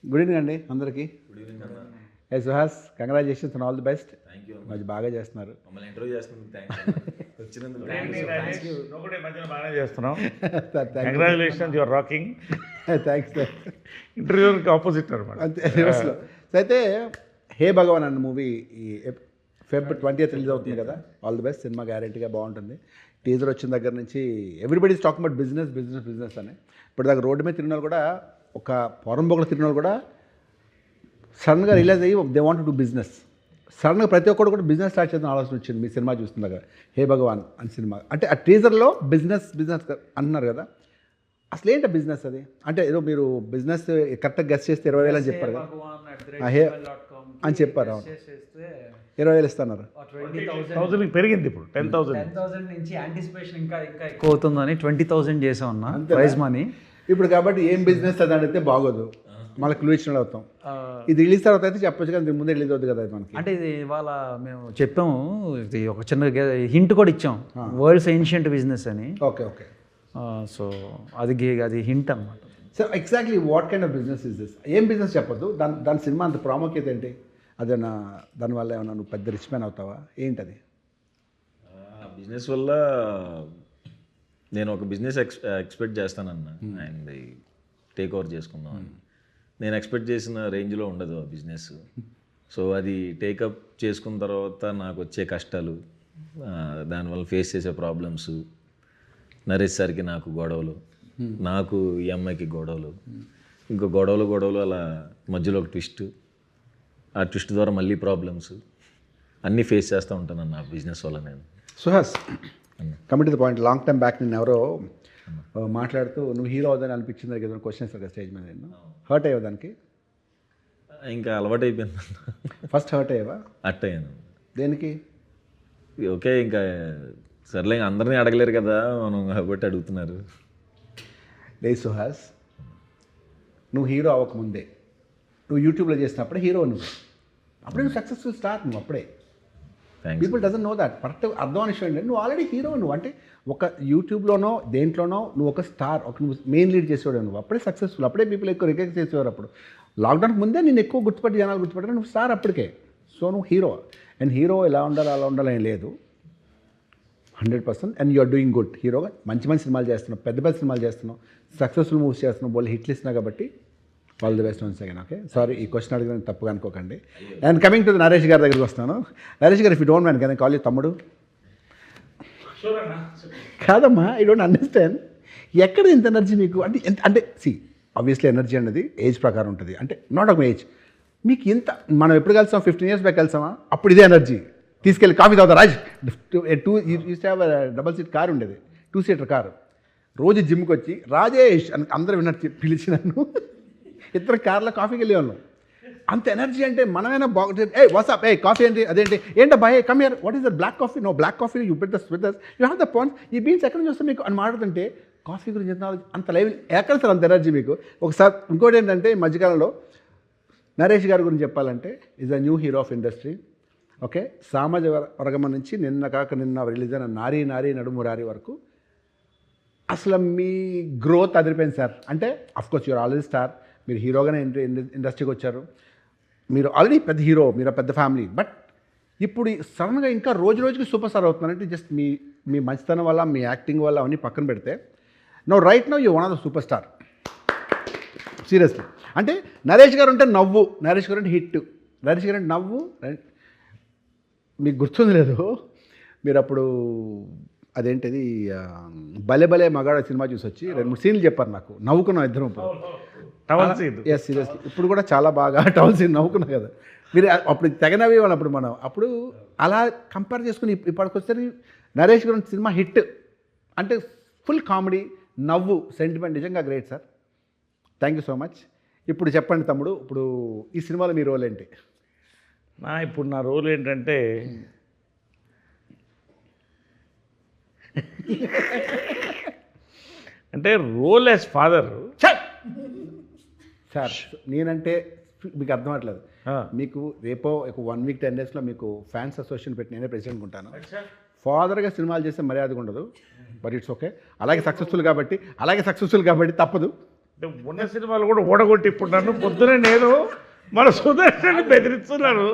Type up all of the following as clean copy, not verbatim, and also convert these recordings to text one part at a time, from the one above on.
Good evening అండి అందరికీ. Good evening అన్న. ఏ Suhas, congratulations and all the best. Thank you మంచి బాగా చేస్తున్నారు. మమ్మల్ని ఇంటర్వ్యూ చేస్తున్నందుకు థ్యాంక్స్ వచ్చినందుకు ఒకటే మధ్యన బాగానే చేస్తున్నాం. Thanks congratulations, your rocking. Thanks sir. ఇంటర్వ్యూకి ఆపోజిట్ అనమాట. అంతే రివర్స్లో. సో అయితే హే భగవాన్ అన్న మూవీ ఈ Feb 20th రిలీజ్ అవుతుంది కదా. All the best. సినిమా గ్యారెంటీగా బాగుంటుంది. టీజర్ వచ్చిన దగ్గర నుంచి everybody is talking about business business business అని. ఇప్పుడు దాకా రోడ్డు మీద తిరిగిన వాళ్ళు కూడా, ఒక పొరంబొగలు తిరిగిన వాళ్ళు కూడా సడన్గా రియలైజ్ అయ్యి దే వాంట్ టు బిజినెస్. సడన్గా ప్రతి ఒక్కరు కూడా బిజినెస్ స్టార్ట్ చేద్దాం ఆలోచన వచ్చింది మీ సినిమా చూస్తుండగా. హే భగవాన్ అని సినిమా అంటే ఆ టీజర్లో బిజినెస్ బిజినెస్ అంటున్నారు కదా. అసలు ఏంటి బిజినెస్ అది? అంటే ఏదో మీరు బిజినెస్ కరెక్ట్గా గెస్ట్ చేస్తే 20,000 అని చెప్పారు కదా. హే అని చెప్పారు. అవును, 20,000 ఇస్తున్నారు. 20,000 పెరిగింది ఇప్పుడు 10,000 నుంచి యాంటిసిపేషన్ ఇంకా ఇంకా ఎక్కువ అవుతుందని 20,000 చేసాం అన్న ప్రైజ్ మనీ. ఇప్పుడు కాబట్టి ఏం బిజినెస్ అది అడిగితే బాగోదు, మళ్ళీ క్లూ ఇచ్చిన అవుతాం. ఇది రిలీజ్ తర్వాత అయితే చెప్పొచ్చు కదా, ముందే రిలీజ్ అవుతుంది కదా మనకి. అంటే ఇది ఇవాళ మేము చెప్పాము, ఇది ఒక చిన్న హింట్ కూడా ఇచ్చాం, వరల్డ్స్ ఏన్షియంట్ బిజినెస్ అని. Okay okay. సో అది అది హింట్ అనమాట. So exactly what kind of business is this? ఏం బిజినెస్ చెప్పొద్దు, దాని సినిమా అంత ప్రాముఖ్యత ఏంటి? అదేనా దానివల్ల ఏమన్నా నువ్వు పెద్ద రిచ్ మ్యాన్ అవుతావా ఏంటది? బిజినెస్ వల్ల నేను ఒక బిజినెస్ ఎక్స్పెక్ట్ చేస్తానన్న, అండ్ టేక్ ఓవర్ చేసుకుందాం అని. నేను ఎక్స్పెక్ట్ చేసిన రేంజ్లో ఉండదు ఆ బిజినెస్. సో అది టేకప్ చేసుకున్న తర్వాత నాకు వచ్చే కష్టాలు, దానివల్ల ఫేస్ చేసే ప్రాబ్లమ్స్, నరేష్ సార్కి నాకు గొడవలు, నాకు ఈ అమ్మాయికి గొడవలు, ఇంకో గొడవలు అలా మధ్యలో ఒక ట్విస్ట్, ఆ ట్విస్ట్ ద్వారా మళ్ళీ ప్రాబ్లమ్స్ అన్నీ ఫేస్ చేస్తూ ఉంటాను అన్న బిజినెస్ వల్ల నేను. Suhas, commit to the point. Long time back నేను ఎవరో మాట్లాడుతూ నువ్వు హీరో అవుదని అనిపించింది కదా క్వశ్చన్ ఇస్తారు కదా స్టేజ్ మీద, నేను హర్ట్ అయ్యావు దానికి? ఇంకా అలవాటు అయిపోయింది. ఫస్ట్ హర్ట్ అయ్యావా? అట్టయ్యాను. దేనికి? ఓకే, ఇంకా సర్లే, అందరినీ అడగలేరు కదా మనం, కాబట్టి అడుగుతున్నారు. లే సుహాస్, నువ్వు హీరో అవ్వకముందే నువ్వు యూట్యూబ్లో చేసినప్పుడే హీరో నువ్వు, అప్పుడే నువ్వు సక్సెస్ఫుల్ స్టార్ నువ్వు అప్పుడే. Thanks. People doesn't know that. Correct అర్థం అనే విషయం ఏంటంటే నువ్వు ఆల్రెడీ హీరో. నువ్వు అంటే ఒక యూట్యూబ్లోనో దేంట్లోనో నువ్వు ఒక స్టార్, ఒక నువ్వు మెయిన్ లీడ్ చేసేవాడు, నువ్వు అప్పుడే సక్సెస్ఫుల్. అప్పుడే పీపుల్ ఎక్కువ రికగ్నైజ్ చేసేవారు. అప్పుడు లాక్డౌన్కి ముందే నేను ఎక్కువ గుర్తుపట్టి జనాలు గుర్తుపట్టాను, నువ్వు స్టార్ అప్పటికే. సో నువ్వు హీరో. అండ్ హీరో ఎలా ఉండాలి అలా ఉండాలని లేదు, 100%. And you're doing good. హీరోగా మంచి మంచి సినిమాలు చేస్తున్నావు, పెద్ద పెద్ద సినిమాలు చేస్తున్నావు, సక్సెస్ఫుల్ మూవీస్ చేస్తున్నావు, వాళ్ళు హిట్లు ఇస్తున్నావు కాబట్టి all the best once again. Okay, sorry ఈ క్వశ్చన్ అడిగిన తప్పుగా అనుకోకండి. అండ్ కమింగ్ టు నరేష్ గారి దగ్గరికి వస్తాను. నరేష్ గారు, if you don't mind can I call you తమ్ముడు? కాదమ్మా, ఐ డోంట్ అండర్స్టాండ్. ఎక్కడ ఇంత ఎనర్జీ మీకు? అంటే ఎంత అంటే ఆబ్వియస్లీ ఎనర్జీ అనేది ఏజ్ ప్రకారం ఉంటుంది. అంటే నాట్ ఒక ఏజ్. మీకు ఇంత మనం ఎప్పుడు కలిసాం? 15 years బ్యాక్ కలిసామా? అప్పుడు ఇదే ఎనర్జీ. తీసుకెళ్ళి కాఫీ తాగుతా రాజ్, 2 డబల్ సీట్ కారు ఉండేది, 2-seater కారు. రోజు జిమ్కి వచ్చి రాజేష్ అని అందరూ విన్నట్టు పిలిచి నన్ను ఇద్దరు కార్లో కాఫీకి వెళ్ళేవాళ్ళం. అంత ఎనర్జీ అంటే మనమైనా బాగుంటుంది. ఏ వాట్సాప్, ఏ కాఫీ ఏంటి, అదేంటి, ఏంటబ్బా, ఏ come here, what is that black coffee? No black coffee, you put this with this, you have the points, ఈ బీన్స్ ఎక్కడి నుంచి వస్తే మీకు అని మాట్లాడుతుంటే కాఫీ గురించి అంత లైవ్ ఎక్కడ సార్ అంత ఎనర్జీ మీకు? ఒకసారి ఇంకోటి ఏంటంటే ఈ మధ్యకాలంలో నరేష్ గారి గురించి చెప్పాలంటే is a new hero of industry. Okay, సామాజ వర్గం నుంచి నిన్న రిలీజ్ అయిన నారీ నారీ నడుము రారి వరకు అసలు మీ గ్రోత్ అదిరిపోయింది సార్. అంటే అఫ్కోర్స్ యూఆర్ ఆల్రెడీ స్టార్, మీరు హీరోగానే ఇండస్ట్రీకి వచ్చారు, మీరు ఆల్రెడీ పెద్ద హీరో, మీరు పెద్ద ఫ్యామిలీ. బట్ ఇప్పుడు సడన్గా ఇంకా రోజు రోజుకి సూపర్ స్టార్ అవుతున్నారంటే జస్ట్ మీ మంచితనం వల్ల, మీ యాక్టింగ్ వల్ల అవన్నీ పక్కన పెడితే right now you one of the super star, seriously. అంటే నరేష్ గారు అంటే నవ్వు, నరేష్ గారు అంటే హిట్, నరేష్ గారు అంటే నవ్వు. మీకు గుర్తుంది లేదు, మీరు అప్పుడు అదేంటిది భలే భలే మగాడ సినిమా చూసి వచ్చి 2-3 సీన్లు చెప్పారు నాకు, నవ్వుకున్నాం ఇద్దరం. ఎస్ సీరియస్లీ, ఇప్పుడు కూడా చాలా బాగా టవల్ సీన్ నవ్వుకున్నాం కదా మీరు. అప్పుడు తెగనవి వాళ్ళు అప్పుడు మనం అప్పుడు అలా కంపేర్ చేసుకుని ఇప్పటికొస్తే నరేష్ గారి సినిమా హిట్ అంటే ఫుల్ కామెడీ, నవ్వు, సెంటిమెంట్, నిజంగా great sir. Thank you so much. ఇప్పుడు చెప్పండి తమ్ముడు, ఇప్పుడు ఈ సినిమాలో మీ రోల్ ఏంటి? ఇప్పుడు నా రోల్ ఏంటంటే రోల్ యాజ్ ఫాదర్. సార్ నేనంటే మీకు అర్థం అవ్వట్లేదు. మీకు రేపో ఒక 1 week 10 daysలో మీకు ఫ్యాన్స్ అసోసియేషన్ పెట్టి నేనే ప్రెసిడెంట్ ఉంటాను. ఫాదర్గా సినిమాలు చేస్తే మర్యాదగా ఉండదు, బట్ ఇట్స్ ఓకే. అలాగే సక్సెస్ఫుల్ కాబట్టి తప్పదు. ఉన్న సినిమాలు కూడా ఓడగొట్టి ఇప్పుడు నన్ను పొద్దునే నేను మన సుదర్శన్ బెదిరిస్తున్నారు.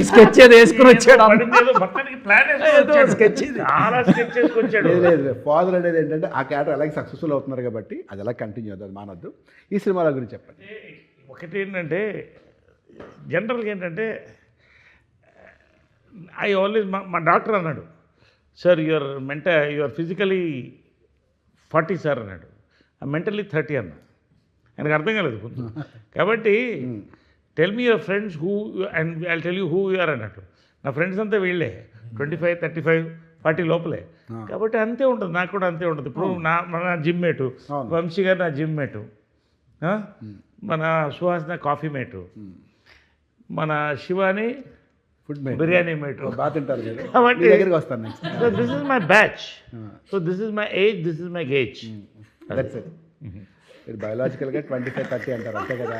స్కెచ్ ఏదో వేసుకుని వచ్చాడు వాడిని ఏదో మొత్తానికి ప్లాన్ sketch ఇది. చాలా స్కెచ్ చేసుకొచ్చాడు. లేదు ఫాదర్ అనేది ఏంటంటే ఆ క్యారెక్టర్ అలాగే సక్సెస్ఫుల్ అవుతున్నారు కాబట్టి అది ఎలా కంటిన్యూ అవుతుంది, అది మానద్దు. ఈ సినిమాల గురించి చెప్పండి. ఒకటి ఏంటంటే జనరల్గా ఏంటంటే ఐ ఆల్వేస్ మా డాక్టర్ అన్నాడు, సార్ యువర్ ఫిజికలీ 40 సార్ అన్నాడు, మెంటలీ 30 అన్నా. ఆయనకు అర్థం కాలేదు కొంచెం. కాబట్టి tell me your friends who and I tell you who you're అన్నట్టు. నా ఫ్రెండ్స్ అంతా వీళ్ళే 25, 35, 40 లోపలే. కాబట్టి అంతే ఉంటుంది, నాకు కూడా అంతే ఉంటుంది. ఇప్పుడు మన జిమ్ మేటు వంశీ గారు నా జిమ్ మేటు, మన సుహాస్ నా కాఫీ మేటు, మన శివాని ఫుడ్ బిర్యానీ మేటు. బాగా తింటారు మీరు. కాబట్టి మీ దగ్గరికి వస్తాను next. So this is my batch, so this is my age, this is my gauge. That's it. మీరు బయోలాజికల్గా 25-30 అంటారు అంతే కదా.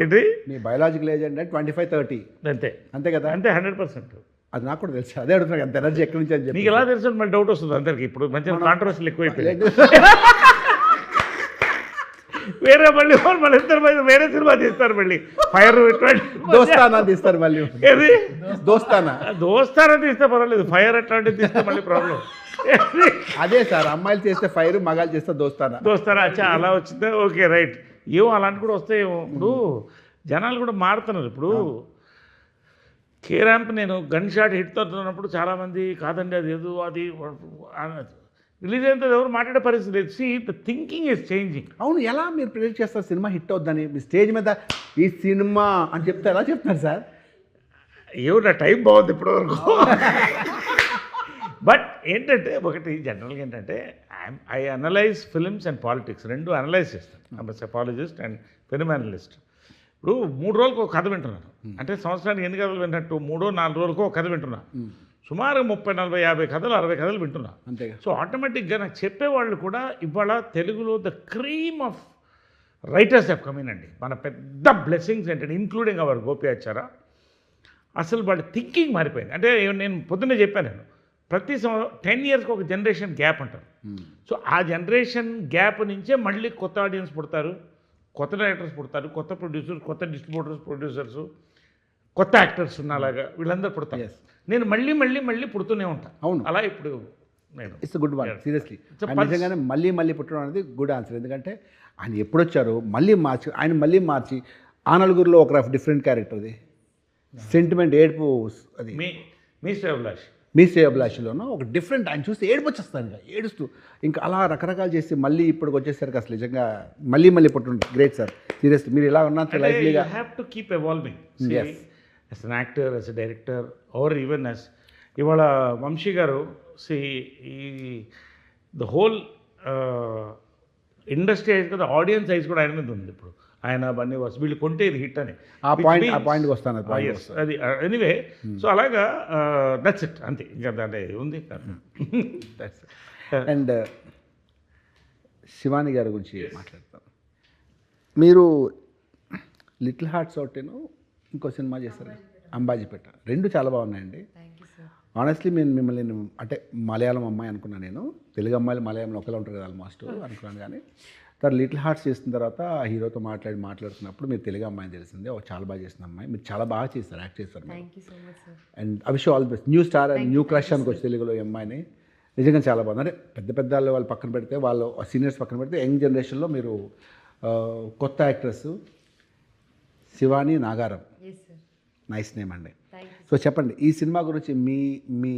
ఏంటి మీ బయోలాజికల్ ఏజ్ అంటే 25-30 అంతే అంతే కదా. అంతే 100%. అది నాకు కూడా తెలుసు, అదే అడుగుతున్నాను అంత ఎనర్జీ ఎక్కడి నుంచి అని చెప్పి. నీకు ఎలా తెలుసు మళ్ళీ డౌట్ వస్తుంది అందరికి. ఇప్పుడు మంచిగా కాంట్రవర్సీలు ఎక్కువైపోయాయి. వేరే మళ్ళీ ఇద్దరు వేరే సినిమా తీస్తారు మళ్ళీ ఫైర్ దోస్తానా తీస్తారు మళ్ళీ. ఏది దోస్తానా తీస్తే పర్వాలేదు, ఫైర్ అట్లాంటివి తీస్తే మళ్ళీ ప్రాబ్లం. అదే సార్, అమ్మాయిలు చేస్తే ఫైర్, మగాళ్ళు చేస్తే దోస్తానా. అచ్చా అలా వచ్చిందా, ఓకే రైట్. ఏమో అలాంటి కూడా వస్తాయేమో. ఇప్పుడు జనాలు కూడా మారుతున్నారు. ఇప్పుడు కే ర్యాంప్ నేను గన్ షాట్ హిట్ అవుతున్నప్పుడు చాలామంది కాదండి అది ఏదో అది రిలీజ్ అయిన తర్వాత ఎవరు మాట్లాడే పరిస్థితి లేదు. See the thinking is changing. అవును, ఎలా మీరు ప్రిడిక్ట్ చేస్తారు సినిమా హిట్ అవుద్దని? మీ స్టేజ్ మీద ఈ సినిమా అని చెప్తే ఎలా చెప్తున్నారు సార్? ఏమో నా టైం బాగుంది ఇప్పటివరకు. బట్ ఏంటంటే ఒకటి జనరల్గా ఏంటంటే I analyse films and politics రెండు అనలైజ్ చేస్తాను. I'm psephologist and film analyst. ఇప్పుడు 3 రోజులకు ఒక కథ వింటున్నాను అంటే సంవత్సరానికి ఎన్ని కథలు వింటున్నట్టు 3-4 రోజులకు ఒక కథ వింటున్నా. సుమారు 30-40-50 కథలు 60 కథలు వింటున్నా. అంతే. సో ఆటోమేటిక్గా నాకు చెప్పేవాళ్ళు కూడా ఇవాళ తెలుగులో the cream of writers have come in అండి. మన పెద్ద బ్లెస్సింగ్స్ ఏంటంటే ఇంక్లూడింగ్ అవర్ గోపియాచార. అసలు వాళ్ళ థింకింగ్ మారిపోయింది. అంటే నేను పొద్దున్నే చెప్పాను, నేను ప్రతి 10 ఇయర్స్కి ఒక జనరేషన్ గ్యాప్ అంటారు. సో ఆ జనరేషన్ గ్యాప్ నుంచే మళ్ళీ కొత్త ఆడియన్స్ పుడతారు, కొత్త డైరెక్టర్స్ పుడతారు, కొత్త ప్రొడ్యూసర్స్, కొత్త డిస్ట్రిబ్యూటర్స్, ప్రొడ్యూసర్స్, కొత్త యాక్టర్స్ ఉన్నలాగా వీళ్ళందరూ పుడతారు. నేను మళ్ళీ మళ్ళీ మళ్ళీ పుడుతూనే ఉంటాను. అవును, అలా ఇప్పుడు నేను ఇట్స్ గుడ్ వన్. సీరియస్లీ నిజంగానే మళ్ళీ పుట్టడం అనేది గుడ్ ఆన్సర్. ఎందుకంటే ఆయన ఎప్పుడు వచ్చారు మళ్ళీ మార్చి ఆ నలుగురిలో ఒక డిఫరెంట్ క్యారెక్టర్, అది సెంటిమెంట్ ఏడుపు, అది మీ శ్రేయోభిలాషిలోనూ ఒక డిఫరెంట్, ఆయన చూస్తే ఏడుపు వచ్చేస్తాను ఇంకా ఏడుస్తూ ఇంకా అలా రకరకాలు చేసి మళ్ళీ ఇప్పటికి వచ్చేసరికి అసలు నిజంగా మళ్ళీ పుట్టడం గ్రేట్ సార్. సీరియస్లీ మీరు ఇలా ఉన్నారు లైఫ్లీగా. You have to keep evolving as an actor, as a director, or even as ఇవాళ వంశీ గారు ఈ ద హోల్ ఇండస్ట్రీ ఐజ్ కదా, ఆడియన్స్ ఐజ్ కూడా ఆయన మీద ఉంది. ఇప్పుడు ఆయన బన్నీ వాస్ వీళ్ళు కొంటే ఇది హిట్ అని ఆ పాయింట్కి వస్తాను. అది ఎనీవే. సో అలాగా దట్స్ ఇట్, అంతే. ఇంకా దాంట్లో ఉంది. అండ్ శివాని గారి గురించి మాట్లాడతాను. మీరు లిటిల్ హార్ట్స్ ఒకటేను ఇంకో సినిమా చేస్తారు అంబాజీపేట, రెండు చాలా బాగున్నాయండి. ఆనెస్ట్లీ మిమ్మల్ని అంటే మలయాళం అమ్మాయి అనుకున్నాను నేను. తెలుగు అమ్మాయిలు మలయాళంలో ఒకలా ఉంటారు కదా ఆల్మోస్ట్ అనుకున్నాను. కానీ తర్వాత లిటిల్ హార్ట్స్ చేసిన తర్వాత ఆ హీరోతో మాట్లాడుతున్నప్పుడు మీరు తెలుగు అమ్మాయిని తెలిసిందే, చాలా బాగా చేసిన అమ్మాయి. మీరు చాలా బాగా చేస్తారు, యాక్ట్ చేస్తారు. And I wish all best. New star and new crush అనుకోవచ్చు తెలుగులో ఈ అమ్మాయిని. నిజంగా చాలా బాగుంది. అంటే పెద్ద వాళ్ళు పక్కన పెడితే, వాళ్ళు సీనియర్స్ పక్కన పెడితే, యంగ్ జనరేషన్లో మీరు కొత్త actress Shivani Nagaram. Nice name అండి. సో చెప్పండి ఈ సినిమా గురించి, మీ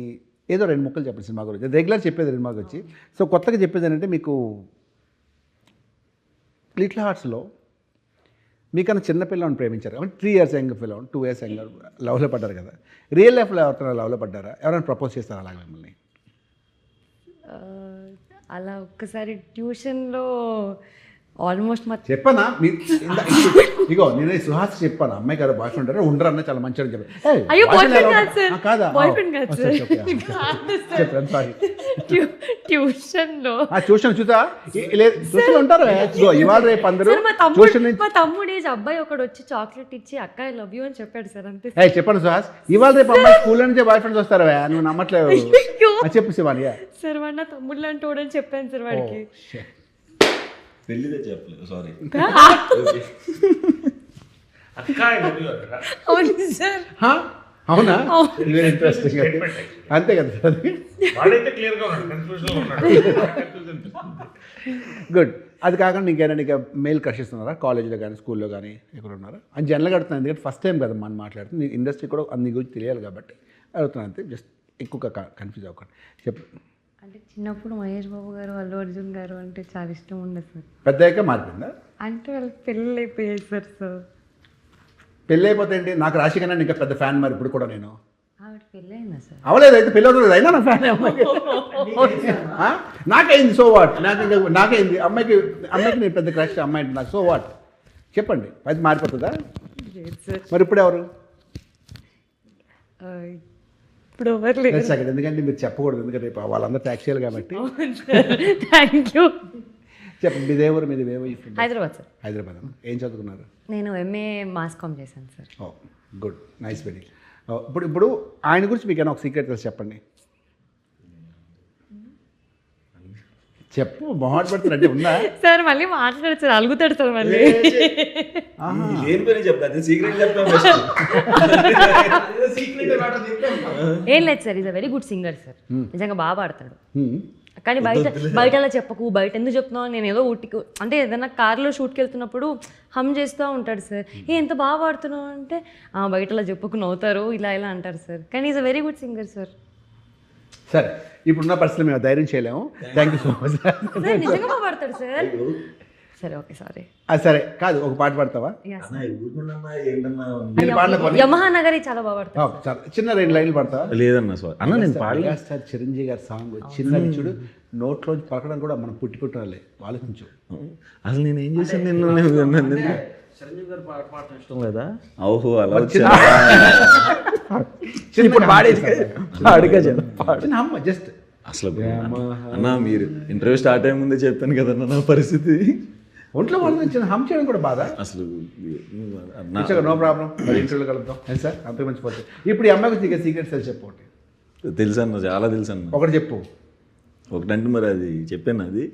ఏదో 2 ముక్కలు చెప్పండి సినిమా గురించి. రెగ్యులర్ చెప్పేది సినిమా గురించి. సో కొత్తగా చెప్పేది ఏంటంటే, మీకు లిటిల్ హార్ట్స్లో మీకన్నా చిన్న పిల్లని ప్రేమించారు కాబట్టి 3 years యంగ్ పిల్లలు, 2 years యంగ్ లవ్లో పడ్డారు కదా. రియల్ లైఫ్లో ఎవరైనా లవ్లో పడ్డారా? ఎవరైనా ప్రపోజ్ చేస్తారా అలాగే మిమ్మల్ని? అలా ఒక్కసారి ట్యూషన్లో ఆల్మోస్ట్ చెప్పనా ఇగో నేను సుహాస్ చెప్పాను, అమ్మాయి కదా బాయ్ ఫ్రెండ్ ఉండరు అన్న చాలా మంచిగా చెప్పాను. అయ్యో బాయ్ ఫ్రెండ్ కాదు సార్, కాదా? బాయ్ ఫ్రెండ్ కాదు సార్. చెప్పండి సారీ. ట్యూషన్లో ట్యూషన్ చూసా ట్యూషన్ ఉంటారు ఇవాళ రేపు అందరూ ట్యూషన్ నుంచి. మా తమ్ముడు ఏజ్ అబ్బాయి ఒకడు వచ్చి చాక్లెట్ ఇచ్చి అక్క ఐ లవ్ యూ అని చెప్పాడు సార్, అంతే. చెప్పండి సుహాస్, ఇవాళ రేపు అమ్మాయి స్కూల్ నుంచే బాయ్ ఫ్రెండ్స్ వస్తారా? నువ్వు నమ్మట్లేదు. చెప్పు శివాని. సార్ వాడు నా తమ్ముడు లాంటి వాడని చెప్పాను సార్ వాడికి. పెళ్ళిదే చెప్పలేదు, సారీ. అక్క ఐ లవ్ యూ అక్క. అవును సార్. హా? అవునా? Very interesting. అంతే కదా సార్ అది. వాడైతే క్లియర్గా ఉన్నాడు, కన్ఫ్యూజన్లో ఉన్నాడు. గుడ్. అది కాకుండా ఇంకేమైనా ఇంకా మెయిల్ క్రషెస్ ఉన్నారా కాలేజ్లో కానీ స్కూల్లో కానీ ఎక్కడ ఉన్నారా అని జనరల్గా అడుగుతున్నాను, ఎందుకంటే ఫస్ట్ టైం కదా మనం మాట్లాడుతుంది, ఇండస్ట్రీ కూడా నీ గురించి తెలియాలి కాబట్టి అడుగుతున్నాను అంతే, జస్ట్ ఎక్కువగా కన్ఫ్యూజ్ అవ్వకండి. చెప్పు. అంటే చిన్నప్పుడు మహేష్ బాబు గారు, అల్లు అర్జున్ గారు అంటే చాలా ఇష్టం ఉండదు సార్. పెద్దయ్యాక మారిపోయిందా? అంటే వాళ్ళు పెళ్ళి అయిపోయాయి సార్. సో పెళ్ళి అయిపోతే ఏంటి? నాకు రాశి కన్నా ఇంకా పెద్ద ఫ్యాన్ మరి ఇప్పుడు కూడా నేను. ఆవిడ పెళ్ళి అయిందా సార్? అవలేదు, అయితే పెళ్ళి అవుతుంది అయినా నా ఫ్యాన్ అమ్మాయికి. నాకైంది సో వాట్, నాకైంది అమ్మాయికి నేను పెద్ద క్రష్ అమ్మాయి అంటే నాకు సో వాట్. చెప్పండి, అది మారిపోతుందా? లేదు సార్. మరి ఇప్పుడు ఎవరు? ఇప్పుడు ఎవరు లేరు. సెకండ్, ఎందుకంటే మీరు చెప్పకూడదు, ఎందుకంటే రేపు వాళ్ళందరూ ట్యాక్సీలు కాబట్టి. Thank you. చెప్పండి, మీదే ఊరు, మీది హైదరాబాద్ సార్. హైదరాబాద్. ఏం చదువుకున్నారు? నేను ఎంఏ మాస్ కామ్ చేశాను సార్. ఓ గుడ్, నైస్ వెరీ. ఇప్పుడు ఆయన గురించి మీకు ఏమైనా ఒక సీక్రెట్ తెలిసి చెప్పండి. చెప్పు, మొహాట పడుతున్నట్టే ఉందా? సార్ మళ్ళీ మాట్లాడారు సార్, అలుగుతాడు సార్ మళ్ళీ. ఏం పని చెప్తా, సీక్రెట్ చెప్తాను. ఏం లేదు sir, is a very good singer sir. నిజంగా బాగా పాడతాడు. కానీ బయట అలా చెప్పకు, బయట ఎందుకు చెప్తున్నావు, నేను ఏదో ఊటికి అంటే ఏదైనా కార్లో షూట్కి వెళ్తున్నప్పుడు హమ్ చేస్తూ ఉంటాడు సార్. ఎంత బాగా పాడుతున్నావు అంటే బయట అలా చెప్పకు, నవ్వుతారు, ఇలా ఇలా అంటారు సార్. కానీ is a very good singer sir. సరే, ఇప్పుడున్న పరిస్థితులు మేము ధైర్యం చేయలేము. Thank you so much. Sir నిజంగా బాగా పాడతాడు సార్. సరే ఓకే, సారీ. సరే కాదు, ఒక పాట పాడతావా? యమహా నగరి చాలా బాగా పాడతాడు. చాలా చిన్న 2 లైన్లు పాడతావా? లేదన్నా సార్, అన్న నేను మెగాస్టార్ చిరంజీవి గారి సాంగ్ చిన్నది చూడు, నోట్లోంచి పలకడం కూడా మనం పుట్టినాలే, ఆలోచించు. అసలు నేను ఏం చేశాను నిన్ను? చిరంజీవి గారు పాడటం ఇష్టం లేదా? ఓహో, అలా ఇప్పుడు జస్ట్ అసలు అన్న మీరు ఇంటర్వ్యూ స్టార్ట్ అయ్యే ముందే చెప్పాను కదన్న నా పరిస్థితి. ఒంట్లో వాళ్ళు చిన్న హమ్ చేయడం కూడా బాధ. అసలు నో ప్రాబ్లం, మరి ఇంటర్వ్యూలో కలుద్దాం సార్, అంత మంచి పోతే. ఇప్పుడు ఈ అమ్మాయికి ఇంకా సీక్రెట్స్ తెలిసి చెప్పు. తెలుసు అన్న, చాలా తెలుసు అన్న. ఒకటి చెప్పు. ఒకటంటే మరి అది చెప్పాను, అది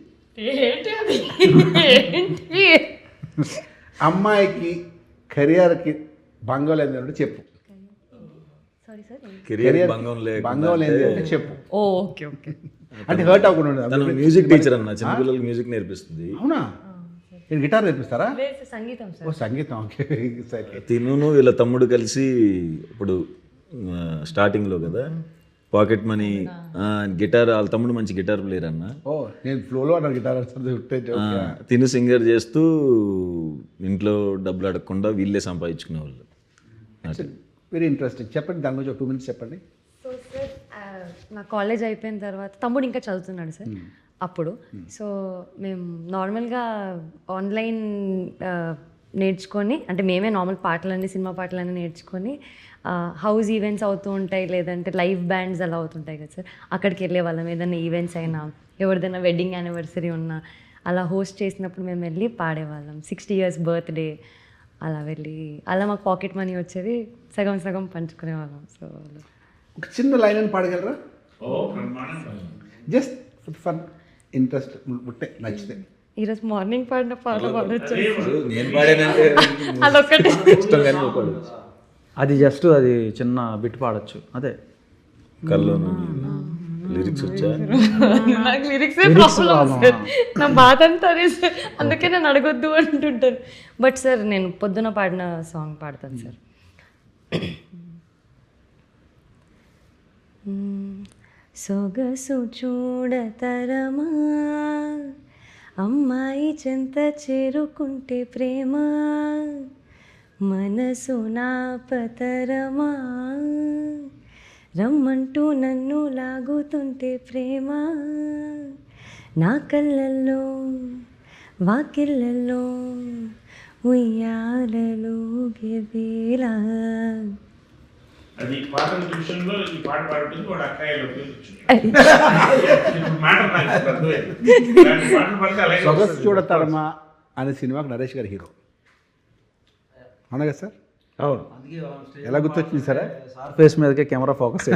అమ్మాయికి కెరియర్కి భంగం లేదంటే చెప్పు. కెరియర్ భంగం లేదు అంటే చెప్పు. Okay okay. అంటే హర్ట్ అవ్వకుండా ఉండదు. తను మ్యూజిక్ టీచర్ అన్న, చిన్నపిల్లలకి మ్యూజిక్ నేర్పిస్తుంది. అవునా? నేను గిటార్ నేర్పిస్తారా? సంగీతం సార్. ఓ సంగీతం, ఓకే. తిను వీళ్ళ తమ్ముడు కలిసి ఇప్పుడు స్టార్టింగ్లో కదా పాకెట్ మనీ గిటార్, వాళ్ళ తమ్ముడు మంచి గిటార్ ప్లేయర్ అన్న. ఓ నేను ఫ్లోలో అన్నారు గిటార్. తిను సింగర్ చేస్తూ ఇంట్లో డబ్బులు అడగకుండా వీళ్ళే సంపాదించుకునేవాళ్ళు. Very interesting. చెప్పండి, దాని గురించి 2 minutes చెప్పండి. సో సార్ నా కాలేజ్ అయిపోయిన తర్వాత తమ్ముడు ఇంకా చదువుతున్నాడు సార్ అప్పుడు. సో మేము నార్మల్గా ఆన్లైన్ నేర్చుకొని, అంటే మేమే నార్మల్ పాటలన్నీ, సినిమా పాటలన్నీ నేర్చుకొని హౌస్ ఈవెంట్స్ అవుతూ ఉంటాయి, లేదంటే లైవ్ బ్యాండ్స్ అలా అవుతుంటాయి కదా సార్, అక్కడికి వెళ్ళే వాళ్ళం. ఏదైనా ఈవెంట్స్ అయినా, ఎవరిదైనా వెడ్డింగ్ యానివర్సరీ ఉన్నా అలా హోస్ట్ చేసినప్పుడు మేము వెళ్ళి పాడేవాళ్ళం. 60 years బర్త్డే అలా వెళ్ళి, అలా మాకు పాకెట్ మనీ వచ్చేది, సగం సగం పంచుకునేవాళ్ళం. సో ఒక చిన్న లైన్ అని పాడగలరా? జస్ట్ ఫన్, ఇంట్రెస్ట్ ఉంటే, నచ్చితే. ఈరోజు మార్నింగ్ పాడిన పాట పాడొచ్చు. నేను పాడానంటే అదొక్కటే అది జస్ట్ అది చిన్న బిట్ పాడొచ్చు, అదే. కల్లో లిరిక్స్ వచ్చా? నాకు లిరిక్సే ప్రాబ్లం సార్, నా బాధ అంతా అదే సార్, అందుకే నేను అడగొద్దు అంటుంటాను. బట్ సార్ నేను పొద్దున పాడిన సాంగ్ పాడతాను సార్. సొగసు చూడతరమా, అమ్మాయి చెంత చేరుకుంటే ప్రేమ, మనసు నాపతరమా, రమ్మంటూ నన్ను లాగుతుంటే ప్రేమ, నా కళ్ళల్లో వాకిళ్ళల్లో ఉయ్యాలలో గెవేలా. అది పాట విషయంలో ఈ పాట పాడుతుంది వాడు అక్కాయిలో సొగసు చూడతారమ్మా అనే సినిమాకి నరేష్ గారు హీరో, అవునా కదా సార్? అవును. ఎలా గుర్తొచ్చింది సరే? ఫేస్ మీదకే కెమెరా ఫోకస్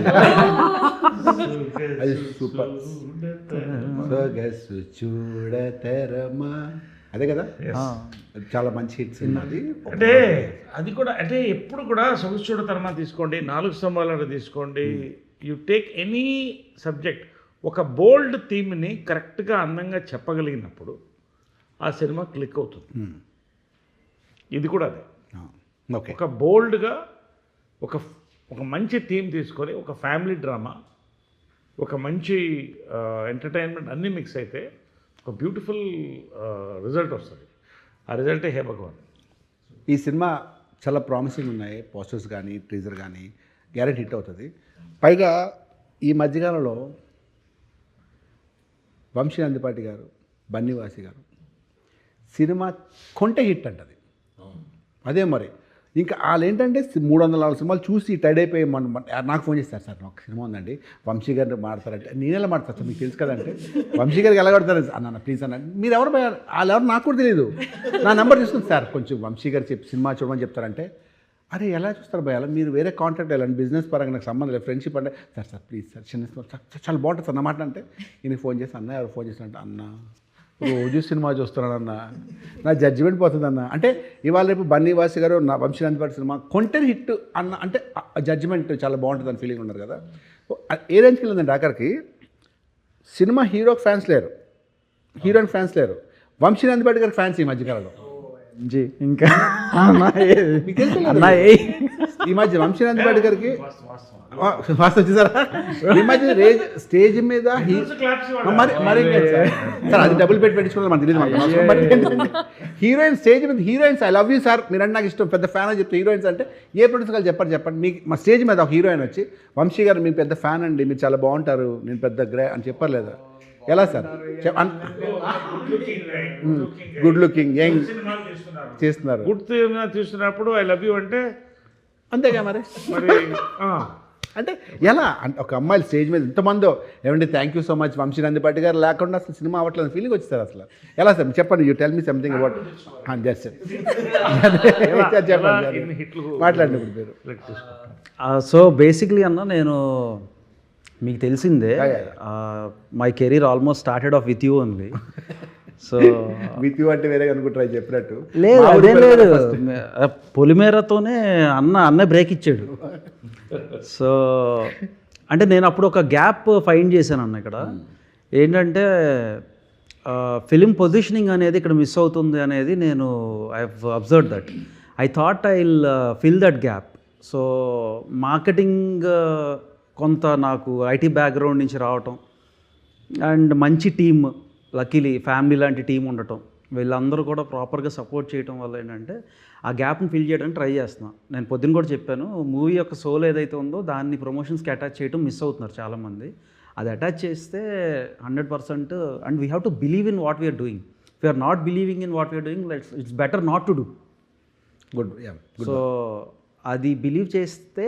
అది సూపర్. సొగసు చూడతరమా అదే కదా చాలా మంచి హిట్ సినిమా అది. అంటే అది కూడా అంటే ఎప్పుడు కూడా సొగసుడు తరమా తీసుకోండి, 4 స్తంభాలను తీసుకోండి, యు టేక్ ఎనీ సబ్జెక్ట్, ఒక బోల్డ్ థీమ్ని కరెక్ట్గా అందంగా చెప్పగలిగినప్పుడు ఆ సినిమా క్లిక్ అవుతుంది. ఇది కూడా అదే, ఓకే. ఒక బోల్డ్గా ఒక మంచి థీమ్ తీసుకొని ఒక ఫ్యామిలీ డ్రామా, ఒక మంచి ఎంటర్టైన్మెంట్ అన్నీ మిక్స్ అయితే ఒక బ్యూటిఫుల్ రిజల్ట్ వస్తుంది. ఆ రిజల్టే హే భగవాన్. ఈ సినిమా చాలా ప్రామిసింగ్ ఉన్నాయి, పోస్టర్స్ కానీ టీజర్ కానీ, గ్యారెంటీ హిట్ అవుతుంది. పైగా ఈ మధ్యకాలంలో వంశీ నందిపాటి గారు, బన్నీవాసి గారు సినిమా కొంటే హిట్ అంటది. అదే మరి ఇంకా వాళ్ళు ఏంటంటే 300 సినిమాలు చూసి టైడ్ అయిపోయి నాకు ఫోన్ చేస్తారు, సార్ నాకు సినిమా ఉందండి వంశీ గారు మాడతారంటే, నేను ఎలా మాడతాను సార్ మీకు తెలుసు కదంటే, వంశీ గారికి ఎలా కడతారు అన్న ప్లీజ్ అన్న, మీరు ఎవరు వాళ్ళు ఎవరు నాకు కూడా తెలియదు, నా నెంబర్ తీసుకుంది సార్ కొంచెం వంశీ గారు సినిమా చూడమని చెప్తారంటే, అరే ఎలా చూస్తారు భయ, అలా మీరు వేరే కాంటాక్ట్ వెళ్ళండి, బిజినెస్ పరంగా నాకు సంబంధం లేదు, ఫ్రెండ్షిప్ అంటే సార్ ప్లీజ్ సార్ చిన్న చాలా బాగుంటుంది సార్ అన్నమాట. అంటే ఈయన ఫోన్ చేసి అన్న ఎవరు ఫోన్ చేసినట్టు, అన్న రోజు సినిమా చూస్తున్నానన్న, నా జడ్జిమెంట్ పోతుందన్న. అంటే ఇవాళ రేపు బన్నీవాసి గారు నా వంశీ నందిపాటి సినిమా కొంటే హిట్ అన్న అంటే జడ్జిమెంట్ చాలా బాగుంటుంది అని ఫీలింగ్ ఉన్నారు కదా. ఏ రేంజ్కి వెళ్ళిందండి ఆఖరికి సినిమా హీరోకి ఫ్యాన్స్ లేరు, హీరోయిన్ ఫ్యాన్స్ లేరు, వంశీ నందిపాటి గారికి ఫ్యాన్స్ ఈ మధ్యకాలంలో. జీ ఇంకా ఈ మధ్య వంశీ నందిపాటి గారికి ఫాస్ట్ వచ్చేసారా ఈ మధ్య స్టేజ్ మీద మరి సార్ అది డబుల్ బెడ్ పెట్టించుకోవాలి మనకు తెలియదు. హీరోయిన్ స్టేజ్ మీద heroines I love you sir మీరంటే నాకు ఇష్టం పెద్ద ఫ్యాన్ అని చెప్తే హీరోయిన్స్ అంటే ఏ ప్రొడ్యూసర్ చెప్పండి మీకు మా స్టేజ్ మీద ఒక హీరోయిన్ వచ్చి వంశీ గారు మీ పెద్ద ఫ్యాన్ అండి, మీరు చాలా బాగుంటారు, నేను పెద్ద గ్రే అని చెప్పారు లేదా? ఎలా సార్ గుడ్ లుకింగ్ యంగ్ చేస్తున్నారు, గుడ్ తీస్తున్నప్పుడు ఐ లవ్ యూ అంటే అంతేగా మరి అంటే ఎలా అంటే ఒక అమ్మాయిలు స్టేజ్ మీద ఇంతమందో ఏమంటే thank you so much Vamsi Nandipati garu లేకుండా అసలు సినిమా అవ్వట్లేదు ఫీలింగ్ వచ్చేస్తారు అసలు. ఎలా సార్ చెప్పండి, you tell me something about just చెప్పండి మాట్లాడండి ఇప్పుడు మీరు. సో బేసిక్లీ అన్న నేను మీకు తెలిసిందే my career almost started off with you only. So with you అంటే వేరే అనుకుంటారు చెప్పినట్టు లేదు, అదేం లేదు, పొలిమేరతోనే అన్న బ్రేక్ ఇచ్చాడు. సో అంటే నేను అప్పుడు ఒక గ్యాప్ ఫైండ్ చేశాను అన్న ఇక్కడ. ఏంటంటే ఫిలిం పొజిషనింగ్ అనేది ఇక్కడ మిస్ అవుతుంది అనేది నేను I have observe that. I thought I will fill that gap. So marketing కొంత నాకు ఐటీ బ్యాక్గ్రౌండ్ నుంచి రావటం అండ్ మంచి టీమ్, లక్కీలీ ఫ్యామిలీ లాంటి టీం ఉండటం, వీళ్ళందరూ కూడా ప్రాపర్గా సపోర్ట్ చేయడం వల్ల ఏంటంటే ఆ గ్యాప్ని ఫిల్ చేయడానికి ట్రై చేస్తున్నాను. నేను పొద్దున్న కూడా చెప్పాను, మూవీ యొక్క సోల్ ఏదైతే ఉందో దాన్ని ప్రమోషన్స్కి అటాచ్ చేయడం మిస్ అవుతున్నారు చాలామంది. అది అటాచ్ చేస్తే 100% and we have to believe in what we're doing. If you're not believing in what we're doing it's better not to do. Good. So అది బిలీవ్ చేస్తే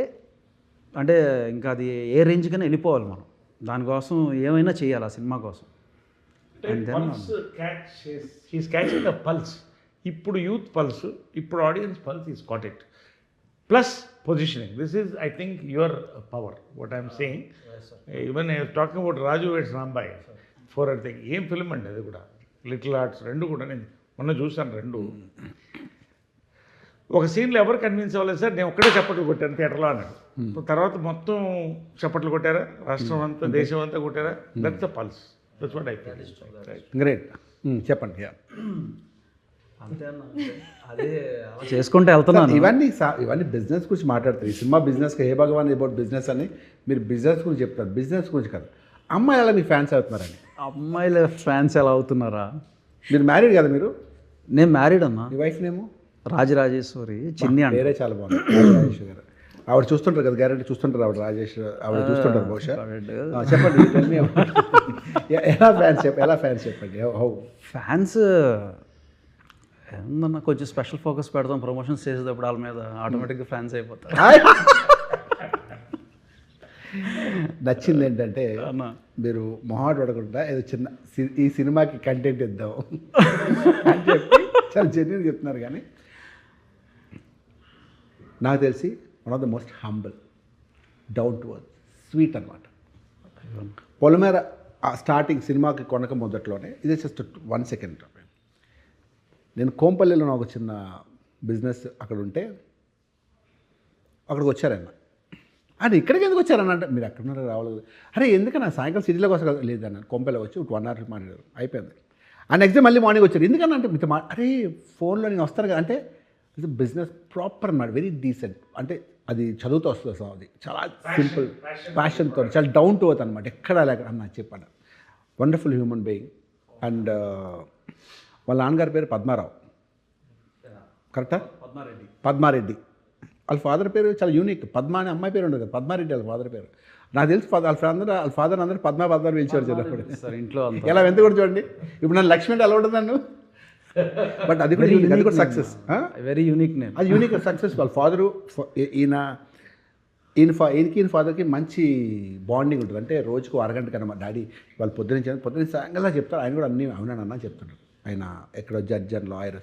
అంటే ఇంకా అది ఏ రేంజ్కైనా వెళ్ళిపోవాలి మనం, దానికోసం ఏమైనా చేయాలి ఆ సినిమా కోసం. He's catching the pulse. ఇప్పుడు యూత్ పల్స్, ఇప్పుడు audience pulse is caught it. Plus positioning, this is I think your power what I'm saying. Even I talking about Raju weds Rambai for thing, ఏం ఫిల్మ్ అండి అది కూడా, little arts రెండు కూడా నేను మొన్న చూసాను రెండు. ఒక సీన్లో ఎవరు కన్విన్స్ అవ్వలేదు సార్, నేను ఒక్కడే చప్పట్లు కొట్టాను థియేటర్లో అన్నాడు. తర్వాత మొత్తం చప్పట్లు కొట్టారా, రాష్ట్రం అంతా దేశం అంతా కొట్టారా, that's the pulse. That's what I feel. Great. చెప్పండి. అంతే అన్న, అదే చేసుకుంటే వెళ్తున్నాను. ఇవన్నీ బిజినెస్ గురించి మాట్లాడతారు. ఈ సినిమా బిజినెస్కి ఏ భగవాన్ అబౌట్ బిజినెస్ అని మీరు బిజినెస్ గురించి చెప్తారు, బిజినెస్ గురించి కాదు. అమ్మాయిలు ఎలా మీ ఫ్యాన్స్ అవుతున్నారని? అమ్మాయిల ఫ్యాన్స్ ఎలా అవుతున్నారా? మీరు మ్యారీడ్ కదా? మీరు? నేను మ్యారీడ్ అన్న. మీ వైఫ్ నేమో రాజరాజేశ్వరి చిన్ని అంటే. వేరే చాలా బాగుంది రాజేష్ గారు. ఆవిడ చూస్తుంటారు కదా, గ్యారెంటీ చూస్తుంటారు ఆవిడ, రాజేష్ ఆవిడ చూస్తుంటారు బహుశా. చెప్పండి ఎలా ఫ్యాన్స్ చెప్పండి. ఫ్యాన్స్ ఏమన్నా కొంచెం స్పెషల్ ఫోకస్ పెడతాం ప్రమోషన్స్ చేసేటప్పుడు వాళ్ళ మీద, ఆటోమేటిక్గా ఫ్యాన్స్ అయిపోతారు. నచ్చింది ఏంటంటే మీరు మొహాట్ పడకుండా ఏదో చిన్న ఈ సినిమాకి కంటెంట్ ఇద్దాం అని చెప్పి చాలా జెన్యూన్ చెప్తున్నారు. కానీ నాకు తెలిసి one of the most humble, down to earth, sweet అనమాట. పొలిమేర స్టార్టింగ్ సినిమాకి కొనక మొదట్లోనే, ఇది జస్ట్ 1 సెకండ్, నేను కోంపల్లిలో నాకు చిన్న బిజినెస్ అక్కడ ఉంటే అక్కడికి వచ్చారన్న. అది ఇక్కడికి ఎందుకు వచ్చారన్న అంటే మీరు అక్కడ ఉన్నారో రావాలి. అరే ఎందుకన్నా సాయంకాలం సిటీలోకి వస్తా కదా. లేదన్న కోంపల్లి వచ్చి 1 hour మాట్లాడారు, అయిపోయింది. ఆ నెక్స్ట్ డే మళ్ళీ మార్నింగ్ వచ్చారు. ఎందుకన్నా అంటే మీతో అరే ఫోన్లో నేను వస్తాను కదా అంటే ఇది బిజినెస్ ప్రాపర్ అన్నమాట, వెరీ డీసెంట్. అంటే అది చదువుతూ వస్తుంది అసలు, అది చాలా సింపుల్ ప్యాషన్తో, చాలా డౌన్ టు ఎర్త్ అనమాట. ఎక్కడ లేక అన్న చెప్పాను. Wonderful human being. అండ్ వాళ్ళ నాన్నగారి పేరు పద్మారావు, కరెక్టా? పద్మారెడ్డి. వాళ్ళ ఫాదర్ పేరు చాలా యూనిక్. పద్మ అనే అమ్మాయి పేరు ఉండదు, పద్మారెడ్డి వాళ్ళ ఫాదర్ పేరు. నాకు తెలిసి వాళ్ళ ఫాదర్ అందరూ పద్మ పిలిచేవారు చిన్నప్పుడు. సార్ ఇంట్లో ఎలా ఎంత కూడా చూడండి. ఇప్పుడు నన్ను లక్ష్మి అంటే ఎలా ఉంటుంది నన్ను, బట్ అది కూడా సక్సెస్, వెరీ యూనిక్ నేమ్. అది యూనిక్ సక్సెస్. వాళ్ళ ఫాదరు ఈయనకి ఫాదర్కి మంచి బాండింగ్ ఉంటుంది. అంటే రోజుకు అరగంట కన్నా మా డాడీ వాళ్ళు పొద్దున్న సాయంకాలం చెప్తారు. ఆయన కూడా అన్నీ అవునన్నా చెప్తున్నాడు. ఆయన ఎక్కడో judge and lawyer,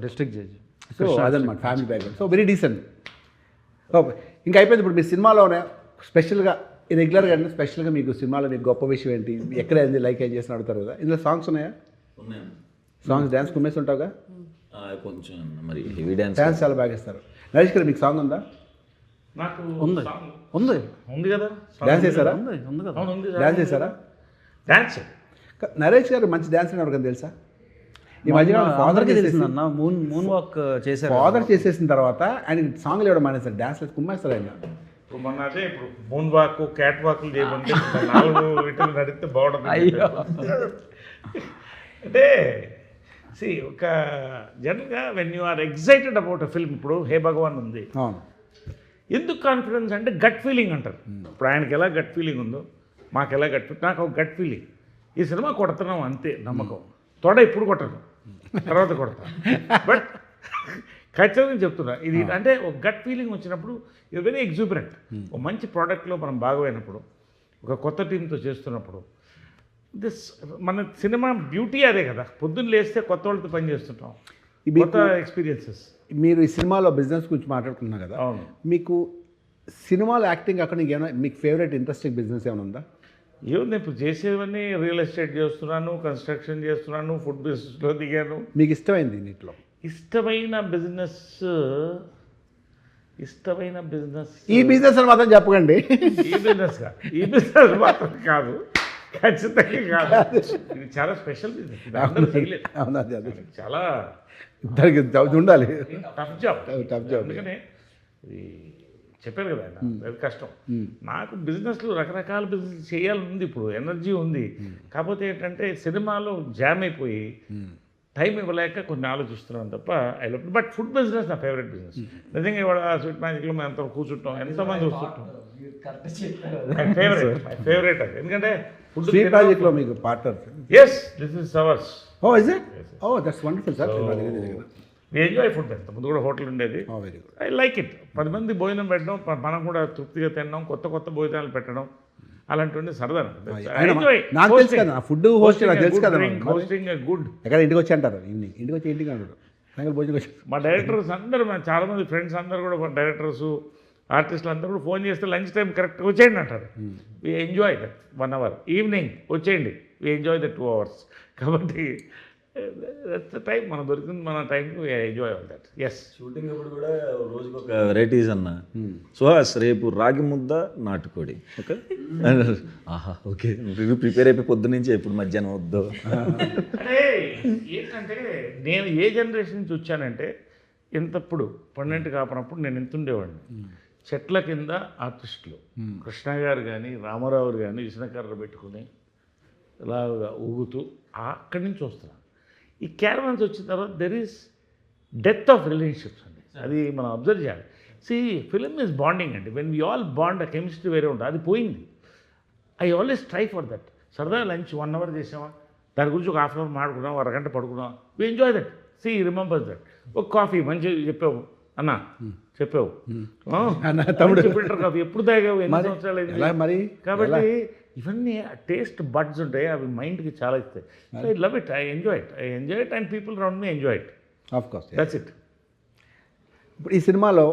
district judge. So అదనమాట family background. So very decent. Okay, ఇంకా అయిపోయింది. ఇప్పుడు మీ సినిమాలోనే స్పెషల్గా రెగ్యులర్గా అంటే స్పెషల్గా మీకు సినిమాలో మీకు గొప్ప విషయం ఏంటి, ఎక్కడ ఏంది లైక్ ఏం చేసిన అడుగుతారు కదా. ఇందులో సాంగ్స్ ఉన్నాయా? సాంగ్స్ డ్యాన్స్ కుమ్మేసి ఉంటావుగా కొంచెం, మరి హెవీ డ్యాన్స్ చాలా బాగా ఇస్తారు. నరేష్ గారు మీకు సాంగ్ ఉందా? నాకు ఉంది కదా. డ్యాన్స్ చేశారా? ఉంది కదా. అవును, ఉంది. డ్యాన్స్ చేశారా? డ్యాన్స్ నరేష్ గారు మంచి డ్యాన్స్ ఎవరికైనా తెలుసా? ఈ మధ్యకాలం ఫాదర్కి తెలిసిందన్న మూన్ వాక్ చేశారు. ఫాదర్ చేసేసిన తర్వాత ఆయన సాంగ్లు ఇవ్వడం మానేస్తారు, డ్యాన్స్ కుమ్మేస్తారు ఆయన. ఇప్పుడు మొన్న అదే ఇప్పుడు మూన్ వాక్, క్యాట్ వాక్లు చేయమంటే 4 వీటిని నడిస్తే బాగుంటుంది. అయ్యో, అంటే ఒక జనరల్గా when you are excited about a film, ఇప్పుడు హే భగవాన్ ఉంది, అవును. ఎందుకు కాన్ఫిడెన్స్ అంటే గట్ ఫీలింగ్ అంటారు. ఇప్పుడు ఆయనకి ఎలా గట్ ఫీలింగ్ ఉందో మాకు ఎలా నాకు ఒక గట్ ఫీలింగ్. ఈ సినిమా కొడుతున్నాం అంతే నమ్మకం. తోడ ఇప్పుడు కొట్టను, తర్వాత కొడతాను. బట్ ఖచ్చితంగా చెప్తున్నా ఇది. అంటే ఒక గట్ ఫీలింగ్ వచ్చినప్పుడు ఇది వెరీ ఎగ్జూబరెంట్. ఒక మంచి ప్రోడక్ట్లో మనం బాగోయినప్పుడు, ఒక కొత్త టీంతో చేస్తున్నప్పుడు, మన సినిమా బ్యూటీ అదే కదా. పొద్దున్న లేస్తే కొత్త వాళ్ళతో పని చేస్తుంటాం, కొత్త ఎక్స్పీరియన్సెస్. మీరు ఈ సినిమాలో బిజినెస్ గురించి మాట్లాడుకున్నారు కదా, అవును. మీకు సినిమాలో యాక్టింగ్ అక్కడ ఏమైనా మీకు ఫేవరెట్ ఇంట్రెస్టింగ్ బిజినెస్ ఏమైనా ఉందా? ఏముంది, ఇప్పుడు చేసేవన్నీ రియల్ ఎస్టేట్ చేస్తున్నాను, కన్స్ట్రక్షన్ చేస్తున్నాను, ఫుడ్ బిజినెస్లో దిగాను. మీకు ఇష్టమైంది నీటిలో? ఇష్టమైన బిజినెస్ ఈ బిజినెస్ అని మాత్రం చెప్పకండి. ఈ బిజినెస్ మాత్రం కాదు, ఖచ్చితంగా కాదు. ఇది చాలా స్పెషల్ బిజినెస్, ఇది అందరూ చేయలేదు. చాలా దానికి ఉండాలి, టఫ్ జాబ్. జాబ్. అందుకనే ఇది చెప్పారు కదా ఆయన, అది కష్టం. నాకు బిజినెస్లో రకరకాల బిజినెస్ చేయాలని ఉంది, ఇప్పుడు ఎనర్జీ ఉంది. కాకపోతే ఏంటంటే సినిమాలో జామ్ అయిపోయి టైం ఇవ్వలేక కొన్ని ఆలోచిస్తున్నాను తప్ప I love. But food business నా ఫేవరెట్ బిజినెస్. నిజంగా ఇవాళ స్వీట్ మ్యాజిక్లో మేము ఎంత కూర్చుంటాం, ఎంతమంది వస్తుంటాం. ఫేవరెట్ అది, ఎందుకంటే ఫుడ్ స్వీట్ మ్యాజిక్లో మీకు partner. Yes, this is ours. Oh is it? Oh that's wonderful sir. We enjoy food. అంత ముందు కూడా హోటల్ ఉండేది. Very good. I like it. 10 మంది భోజనం పెట్టడం, మనం కూడా తృప్తిగా తినడం, కొత్త కొత్త భోజనాలు పెట్టడం, అలాంటివన్నీ సరదా. నాకు తెలుసు కదా, ఫుడ్ హోస్ట్ నాకు తెలుసు కదా. Hosting good. ఎక్కడ ఇంటికి వచ్చి అంటారు, ఈవినింగ్ ఇంటికి వచ్చి ఇంటికి అంటారు, సాయంకాలం భోజనం వచ్చి. మా డైరెక్టర్స్ అందరూ, చాలామంది ఫ్రెండ్స్ అందరూ కూడా, డైరెక్టర్స్ ఆర్టిస్టులు అందరూ కూడా ఫోన్ చేస్తే లంచ్ టైం కరెక్ట్గా వచ్చేయండి అంటారు. We enjoy that 1 hour. Evening వచ్చేయండి, వి ఎంజాయ్ దట్ 2 hours. కాబట్టి దట్స్ ద టైం, మనం దొరికింది మన టైంకి enjoy all that. Yes, shooting అప్పుడు కూడా రోజుకి ఒక వెరైటీస్ అన్న. సుహాస్ రేపు రాగి ముద్ద నాటుకోడి, ఓకే ఆహా ఓకే, ప్రిపేర్ అయిపోయి పొద్దు నుంచి ఎప్పుడు మధ్యాహ్నం వద్దు. అంటే ఏంటంటే నేను ఏ జనరేషన్ నుంచి వచ్చానంటే, ఇంతప్పుడు 12 కాపునప్పుడు నేను ఎంత ఉండేవాడిని. చెట్ల కింద ఆర్టిస్టులు కృష్ణ గారు కానీ, రామారావు కానీ విష్ణుకర్ర పెట్టుకుని ఇలాగా ఊగుతూ అక్కడి నుంచి వస్తున్నాను. ఈ క్యారవాన్స్ వచ్చిన తర్వాత there is death of relationships అండి, అది మనం అబ్జర్వ్ చేయాలి. ఫిలిం ఈజ్ బాండింగ్ అండి. వెన్ వీ ఆల్ బాండ్, ఆ కెమిస్ట్రీ వేరే ఉంటుంది, అది పోయింది. I always try for that. సరదా లంచ్ 1 hour చేసామా, దాని గురించి ఒక 1/2 hour మాడుకున్నాం, 1 గంట పడుకున్నాం, we enjoy that. Remembers that. ఒక కాఫీ మంచిగా చెప్పావు అన్న, చెప్పావు తమ్ముడు, ఫిల్టర్ కాఫీ ఎప్పుడు తాగావు, ఎన్ని సంవత్సరాలు అయింది. కాబట్టి ఇవన్నీ టేస్ట్ బడ్స్ ఉంటాయి, అవి మైండ్కి చాలా ఇస్తాయి. So I love it, I enjoy it and people around me enjoy it. Of course that's it. ఇప్పుడు ఈ సినిమాలో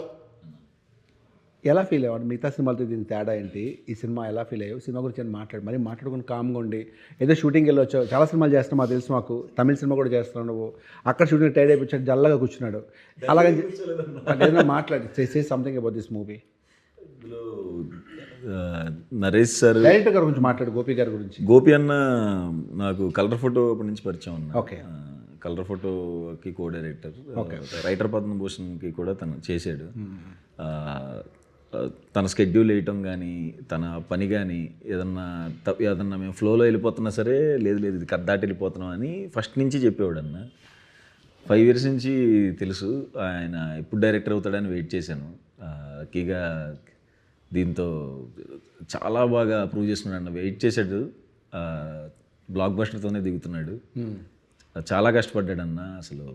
ఎలా ఫీల్ అయ్యావు మిగతా సినిమాలతో దీనికి తేడా ఏంటి, ఈ సినిమా ఎలా ఫీల్ అయ్యావు, సినిమా గురించి ఏమైనా మరి మాట్లాడుకుని కామ్గా ఉండి ఏదో షూటింగ్ వెళ్ళి వచ్చావు, చాలా సినిమాలు చేస్తున్నావు మాకు తెలుసు, మాకు తమిళ సినిమా కూడా చేస్తున్నావు నువ్వు, అక్కడ షూటింగ్ టైడ్ అయిపోయి జల్లగా కూర్చున్నాడు, అలాగని ఏదైనా మాట్లాడి సే సంథింగ్ అబౌట్ దిస్ మూవీ. ఇందులో నరేష్ సార్, డైరెక్టర్ గారి గురించి మాట్లాడు, గోపి గారి గురించి. గోపి అన్న నాకు కలర్ ఫోటో అప్పటి నుంచి పరిచయం అన్న. ఓకే. కలర్ ఫోటోకి కో డైరెక్టర్, రైటర్ పద్మభూషణ్కి కూడా తను చేశాడు. తన స్కెడ్యూల్ వేయటం కానీ తన పని కానీ ఏదన్నా మేము ఫ్లోలో వెళ్ళిపోతున్నా సరే, లేదు లేదు ఇది కద్దాటి వెళ్ళిపోతున్నాం అని ఫస్ట్ నుంచి చెప్పేవాడు అన్న. 5 years నుంచి తెలుసు ఆయన ఎప్పుడు డైరెక్టర్ అవుతాడని వెయిట్ చేశాను. లక్కీగా దీంతో చాలా బాగా ప్రూవ్ చేసుకున్నాడు అన్న. వెయిట్ చేశాడు, బ్లాక్ బస్టర్తోనే దిగుతున్నాడు. చాలా కష్టపడ్డాడు అన్న, అసలు